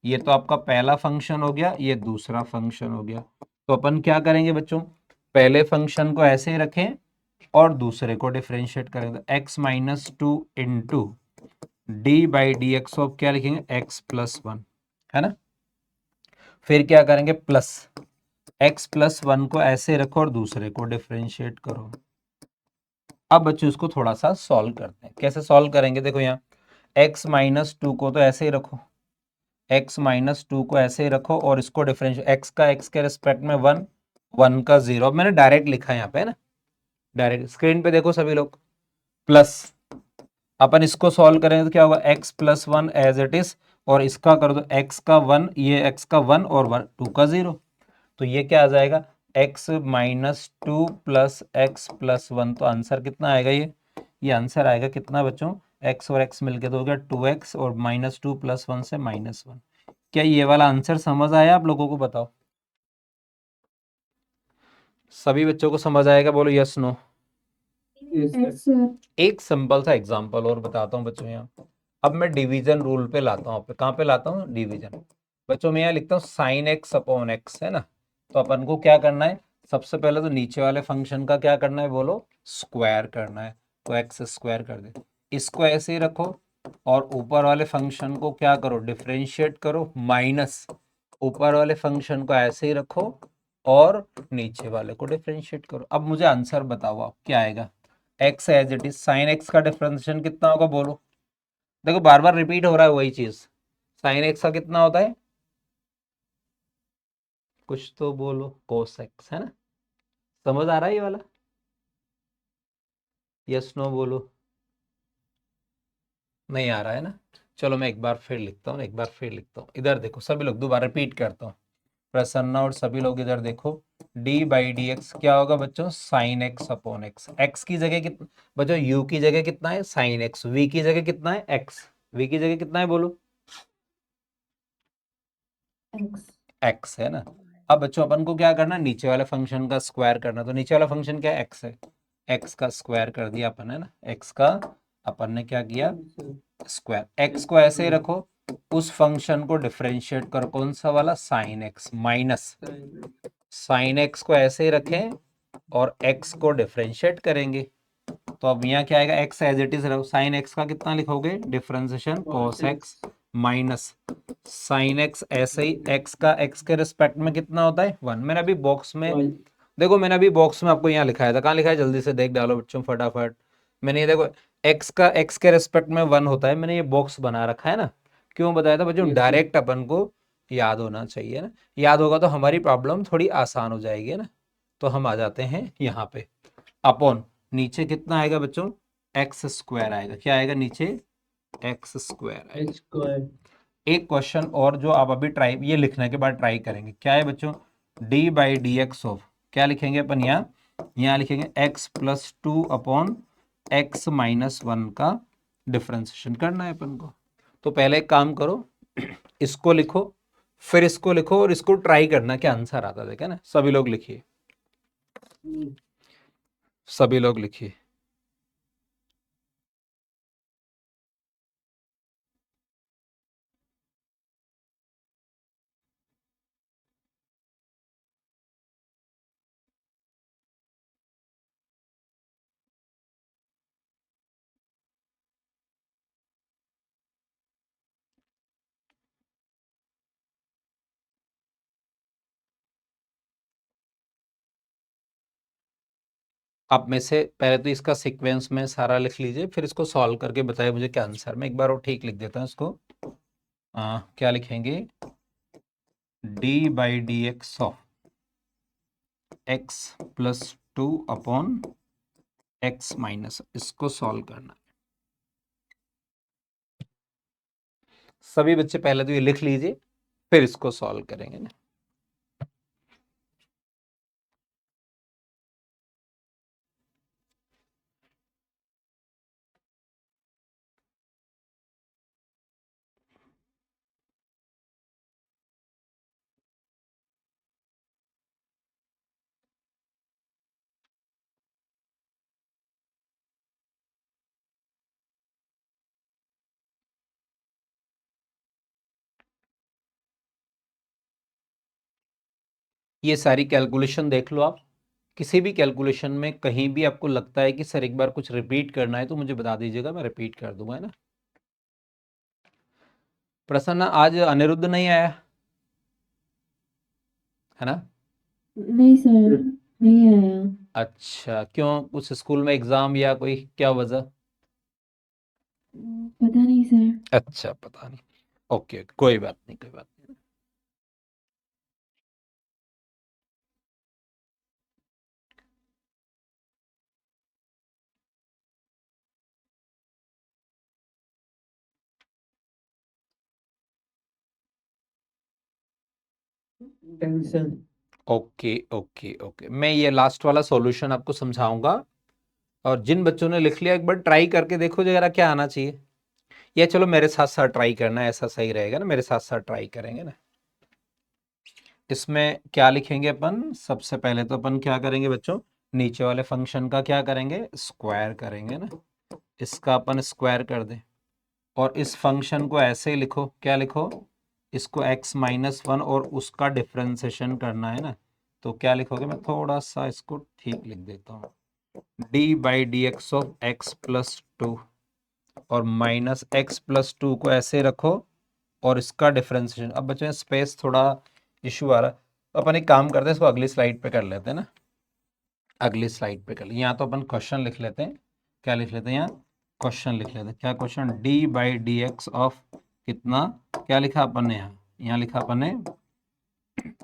ये तो आपका पहला फंक्शन हो गया, ये दूसरा फंक्शन हो गया। तो अपन क्या करेंगे बच्चों, पहले फंक्शन को ऐसे ही रखें और दूसरे को डिफरेंशिएट करेंगे। X minus two into D by d x of क्या लिखेंगे, एक्स प्लस वन, है ना। फिर क्या करेंगे, प्लस एक्स प्लस वन को ऐसे रखो और दूसरे को डिफरेंशिएट करो। अब बच्चों इसको थोड़ा सा सॉल्व करते हैं। कैसे सॉल्व करेंगे, देखो यहाँ x माइनस टू को तो ऐसे ही रखो, x माइनस टू को ऐसे ही रखो और इसको डिफरेंशिएट, x का x के रिस्पेक्ट में वन, वन का जीरो, मैंने डायरेक्ट लिखा है यहाँ पे, है ना, डायरेक्ट स्क्रीन पे देखो सभी लोग। प्लस अपन इसको सॉल्व करेंगे तो क्या होगा, x plus one as it is, और इसका कर दो x का वन, ये x का वन और वन टू का जीरो, तो ये क्या आ जाएगा, x minus two plus x plus one. तो आंसर कितना आएगा, ये आंसर आएगा कितना बच्चों, x और x मिलके तो हो गया 2x और माइनस टू प्लस वन से माइनस वन। क्या ये वाला आंसर समझ आया आप लोगों को, बताओ सभी बच्चों को समझ आएगा, बोलो यस नो। Yes sir. एक सिंपल सा एग्जांपल और बताता हूँ बच्चों यहाँ। अब मैं डिवीजन रूल पे लाता हूँ, कहाँ पे लाता हूँ, डिवीजन। बच्चों मैं यहाँ लिखता हूँ साइन एक्स अपॉन एक्स, है ना। तो अपन को क्या करना है, सबसे पहले तो नीचे वाले फंक्शन का क्या करना है, बोलो स्क्वायर करना है। तो एक्स स्क्वायर कर दे, इसको ऐसे ही रखो और ऊपर वाले फंक्शन को क्या करो, डिफरेंशिएट करो, माइनस ऊपर वाले फंक्शन को ऐसे ही रखो और नीचे वाले को डिफरेंशिएट करो। अब मुझे आंसर बताओ आप क्या आएगा, x as it is, sine x का डिफरेंशिएशन कितना होगा, बोलो। देखो बार बार रिपीट हो रहा है वही चीज, साइन एक्स का कितना होता है, कुछ तो बोलो, कोस एक्स, है ना। समझ आ रहा है ये वाला, यस नो बोलो, नहीं आ रहा है ना। चलो मैं एक बार फिर लिखता हूँ, एक बार फिर लिखता हूँ, इधर देखो सभी लोग, दोबारा रिपीट करता हूँ, प्रसन्ना और सभी लोग इधर देखो। डी बाई डी एक्स क्या होगा बच्चों, sine x upon x. X की जगह कितना बच्चों, यू की जगह कितना है साइन एक्स, वी की जगह कितना है एक्स, वी की जगह कितना है बोलो, एक्स। एक्स, है ना। अब बच्चों अपन को क्या करना है, नीचे वाले फंक्शन का स्क्वायर करना। तो नीचे वाला फंक्शन क्या है, एक्स है, एक्स का स्क्वायर कर दिया अपन, है ना। एक्स का अपन ने क्या किया, स्क्वायर। एक्स को ऐसे ही रखो, उस फंक्शन को डिफरेंशिएट करो, कौन सा वाला, sine x, minus sign x को ऐसे ही रखें और एक्स को डिफरेंशिएट करेंगे। तो अब यहाँ क्या आएगा, एक्स एज इट इज रहो, साइन एक्स का कितना लिखोगे, differentiation cos x minus sine x, ऐसे ही एक्स का एक्स के रिस्पेक्ट में कितना होता है, वन। मैंने अभी बॉक्स में देखो, मैंने अभी बॉक्स में आपको यहाँ लिखाया था, कहाँ लिखा है, जल्दी से देख डालो बच्चों फटाफट। मैंने ये देखो, एक्स का एक्स के रिस्पेक्ट में वन होता है, मैंने ये बॉक्स बना रखा है ना। क्यों बताया था बच्चों, डायरेक्ट अपन को याद होना चाहिए ना, याद होगा तो हमारी प्रॉब्लम थोड़ी आसान हो जाएगी ना। तो हम आ जाते हैं यहाँ पे, अपॉन नीचे कितना आएगा बच्चों, एक्स स्क्वायर आएगा, क्या आएगा नीचे, एक्स स्क्वायर आएगा। एक क्वेश्चन और जो आप अभी ट्राई, ये लिखने के बाद ट्राई करेंगे, क्या है बच्चों, d by d x of, क्या लिखेंगे अपन यहाँ लिखेंगे x plus two upon x minus one का डिफरेंशिएशन करना है अपन को। तो पहले एक काम करो, इसको लिखो, फिर इसको लिखो और इसको ट्राई करना क्या आंसर आता है, देखा ना। सभी लोग लिखिए, सभी लोग लिखिए। आप में से पहले तो इसका सीक्वेंस में सारा लिख लीजिए, फिर इसको सॉल्व करके बताइए मुझे क्या आंसर। मैं एक बार और ठीक लिख देता हूँ इसको। क्या लिखेंगे, d by d x of x plus two upon x minus, इसको सॉल्व करना है। सभी बच्चे पहले तो ये लिख लीजिए, फिर इसको सॉल्व करेंगे ना। ये सारी कैलकुलेशन देख लो आप। किसी भी कैलकुलेशन में कहीं भी आपको लगता है कि सर एक बार कुछ रिपीट करना है तो मुझे बता दीजिएगा, मैं रिपीट कर दूंगा, है ना। प्रसन्ना, आज अनिरुद्ध नहीं आया है ना? नहीं सर, नहीं आया। अच्छा, क्यों, कुछ स्कूल में एग्जाम या कोई क्या वजह? पता नहीं सर। अच्छा, पता नहीं। ओके, कोई बात नहीं, कोई बात नहीं। टेंशन। ओके ओके ओके, मैं ये लास्ट वाला सॉल्यूशन आपको समझाऊंगा, और जिन बच्चों ने लिख लिया एक बार ट्राई करके देखो जरा क्या आना चाहिए। या चलो मेरे साथ साथ ट्राई करना है, ऐसा सही रहेगा ना, मेरे साथ साथ ट्राई करेंगे ना। इसमें क्या लिखेंगे अपन? सबसे पहले तो अपन क्या करेंगे बच्चों, नीचे वाले फंक्शन का क्या करेंगे, स्क्वायर करेंगे ना। इसका अपन स्क्वायर कर दें, और इस फंक्शन को ऐसे ही लिखो, क्या लिखो, इसको x-1 और उसका डिफरेंशिएशन करना है ना। तो क्या लिखोगे, मैं थोड़ा सा इसको ठीक लिख देता हूँ, d/dx ऑफ x+2 और -x+2 को ऐसे रखो और इसका डिफरेंशिएशन। अब बच्चों स्पेस थोड़ा इशू आ रहा है, तो अपन एक काम करते हैं, इसको अगली स्लाइड पे कर लेते हैं ना। अगली स्लाइड पे कर ले, यहाँ तो अपन क्वेश्चन लिख लेते हैं। क्या लिख लेते हैं यहाँ, क्वेश्चन लिख लेते हैं। क्या क्वेश्चन, d/dx ऑफ कितना, क्या लिखा अपन ने यहाँ लिखा अपन ने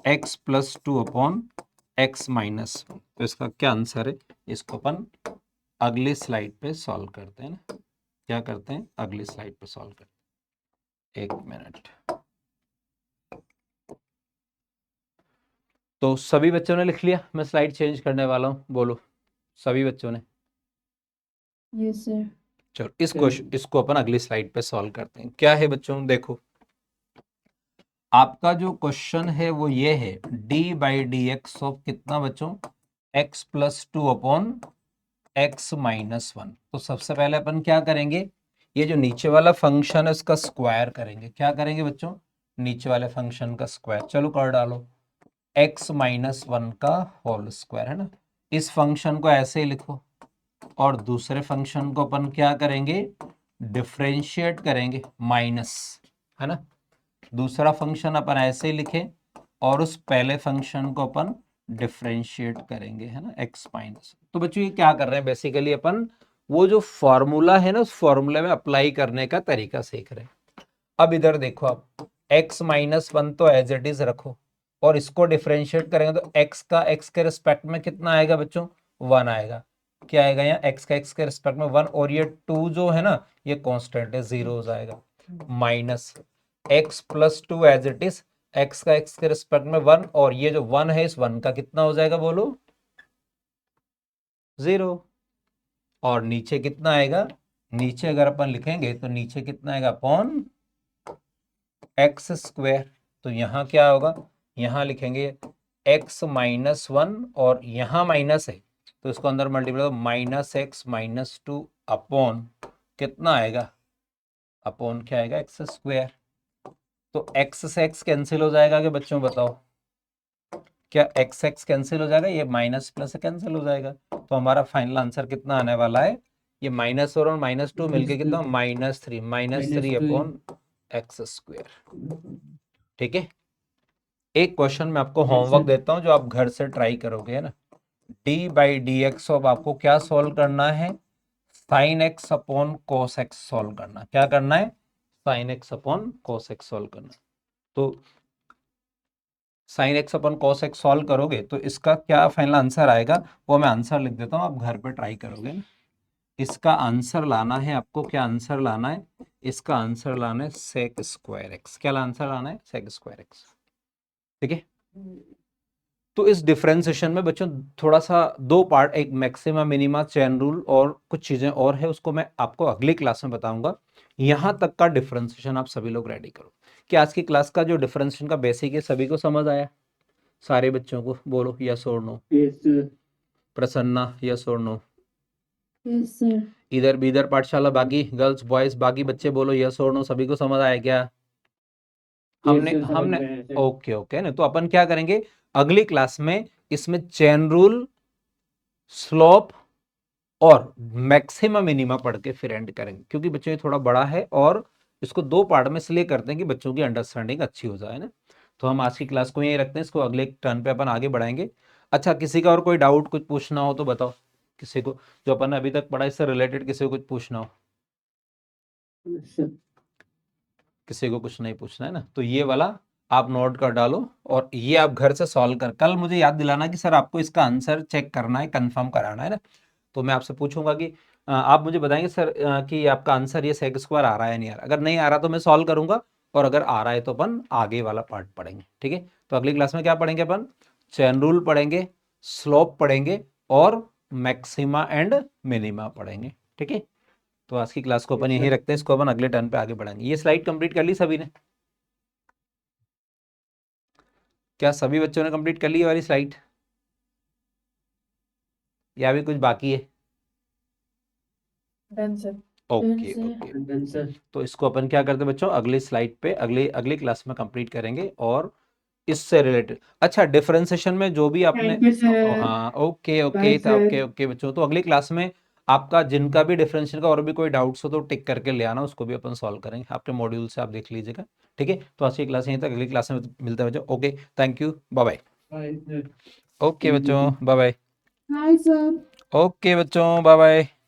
x+2 अपॉन x-1। तो इसका क्या आंसर है, इसको अपन अगली स्लाइड पे सॉल्व करते हैं ना। क्या करते हैं, अगली स्लाइड पे सॉल्व करते हैं। एक मिनट। तो सभी बच्चों ने लिख लिया? मैं स्लाइड चेंज करने वाला हूँ, बोलो सभी बच्चों ने? Yes sir. चलो इसको अपन अगली स्लाइड पे सॉल्व करते हैं। क्या है बच्चों, देखो आपका जो क्वेश्चन है वो ये है, d/dx ऑफ कितना बच्चों, x+2 अपॉन x-1। तो सबसे पहले अपन क्या करेंगे, ये जो नीचे वाला फंक्शन है उसका स्क्वायर करेंगे। क्या करेंगे बच्चों, नीचे वाले फंक्शन का स्क्वायर। चलो कर डालो, x-1 का होल स्क्वायर, है ना। इस फंक्शन को ऐसे ही लिखो, और दूसरे फंक्शन को अपन क्या करेंगे, डिफरेंशिएट करेंगे, माइनस, है ना। दूसरा फंक्शन अपन ऐसे ही लिखे, और उस पहले फंक्शन को अपन डिफरेंशिएट करेंगे, है ना, x-। तो बच्चों ये क्या कर रहे हैं, बेसिकली अपन वो जो फॉर्मूला है ना, उस फॉर्मूले में अप्लाई करने का तरीका सीख रहे हैं। अब इधर देखो आप, x-1 तो एज इट इज रखो, और इसको डिफरेंशिएट करेंगे तो x का x के रिस्पेक्ट में कितना आएगा बच्चों, 1 आएगा। क्या आएगा यहाँ, x का x के रिस्पेक्ट में 1, और ये 2 जो है ना ये कांस्टेंट है, 0 हो जाएगा। Minus x+2 as it is, x का x के रिस्पेक्ट में 1, और ये जो 1 है इस 1 का कितना हो जाएगा बोलो, 0। और नीचे कितना आएगा, नीचे अगर अपन लिखेंगे तो नीचे कितना आएगा, अपॉन x²। तो यहाँ क्या होगा, यहाँ लिखेंगे x-1, और यहाँ माइनस है तो इसको अंदर मल्टीप्लाई, -x-2 अपॉन कितना आएगा, अपॉन क्या आएगा, x²। तो x से x कैंसिल हो जाएगा कि बच्चों बताओ, क्या x कैंसिल हो जाएगा, ये माइनस प्लस कैंसिल हो जाएगा। तो हमारा फाइनल आंसर कितना आने वाला है, ये -4 और -2 मिलके कितना, -3 अपॉन x²। ठीक है, एक क्वेश्चन मैं आपको होमवर्क देता हूं जो आप घर से ट्राई करोगे, है ना। d/dx अब आपको क्या सॉल्व करना है, sin x upon cos x solve करना। क्या करना है, sin x upon cos x solve करना। तो sin x upon cos x solve करोगे तो इसका क्या फाइनल आंसर आएगा, वो मैं आंसर लिख देता हूँ, आप घर पे ट्राई करोगे ना। इसका आंसर लाना है आपको, क्या आंसर लाना है, इसका आंसर लाना है sec² x। क्या आंसर लाना है, sec² x। ठीक है, तो इस डिफरेंशिएशन में बच्चों थोड़ा सा दो पार्ट, एक मैक्सिमा मिनिमा चेन रूल और कुछ चीजें और है, उसको मैं आपको अगली क्लास में बताऊंगा। यहां तक का डिफरेंशिएशन आप सभी लोग रेडी करो। कि आज की क्लास का जो डिफरेंशिएशन का बेसिक है सभी को समझ आया, सारे बच्चों को बोलो यस और no. Yes sir. Prasanna yes और नो। Yes sir. इधर बीदर पाठशाला बाकी गर्ल्स बॉयज बाकी बच्चे बोलो यस और नो, सभी को समझ आया क्या? हमने ये समझ हमने में आया सर। ओके ओके ना, तो अपन क्या करेंगे अगली क्लास में इसमें चेन रूल, स्लोप और मैक्सिमम मिनिमा पढ़ के फिर एंड करेंगे, क्योंकि बच्चों ये थोड़ा बड़ा है और इसको दो पार्ट में इसलिए करते हैं कि बच्चों की अंडरस्टैंडिंग अच्छी हो जाए ना। तो हम आज की क्लास को यहीं रखते हैं, इसको अगले टर्न पे अपन आगे बढ़ाएंगे। अच्छा, किसी का और कोई डाउट कुछ पूछना हो तो बताओ, किसी को जो अपन ने अभी तक पढ़ा इससे रिलेटेड किसी को कुछ पूछना हो? सर किसी को कुछ नहीं पूछना है ना, तो ये वाला आप नोट कर डालो और ये आप घर से सॉल्व कर, कल मुझे याद दिलाना कि सर आपको इसका आंसर चेक करना है, कंफर्म कराना है ना। तो मैं आपसे पूछूंगा कि आप मुझे बताएंगे सर कि आपका आंसर ये सेक स्क्वायर आ रहा है नहीं आ रहा। अगर नहीं आ रहा तो मैं सॉल्व करूंगा, और अगर आ रहा है तो अपन आगे वाला पार्ट पढ़ेंगे, ठीक है। तो अगली क्लास में क्या पढ़ेंगे अपन? चेन रूल पढ़ेंगे, स्लोप पढ़ेंगे और मैक्सिमा एंड मिनिमा पढ़ेंगे, ठीक है। तो आज की क्लास को अपन यहीं रखते हैं, इसको अपन अगले टर्न पे आगे बढ़ाएंगे। ये स्लाइड कंप्लीट कर ली सभी ने? क्या सभी बच्चों ने कंप्लीट कर ली ये वाली स्लाइड, या भी कुछ बाकी है? Done sir. Okay sir. Okay. Done sir. तो इसको अपन क्या करते हैं बच्चों, अगली स्लाइड पे अगली क्लास में कंप्लीट करेंगे और इससे रिलेटेड। अच्छा, डिफरेंशिएशन में जो भी आपने थैंक यू सर। हाँ okay okay bye sir. Okay okay बच्चों, तो अगली क्लास में आपका जिनका भी डिफरेंशियल का और भी कोई डाउट्स हो तो टिक करके ले आना, उसको भी अपन सॉल्व करेंगे, आपके मॉड्यूल से आप देख लीजिएगा, ठीक है। तो आज की क्लास यहीं तक, अगली क्लास में मिलते हैं बच्चों। Okay, thank you, bye bye. Bye sir. Okay बच्चों, bye bye. Hi sir. Okay बच्चों, बाय बाय।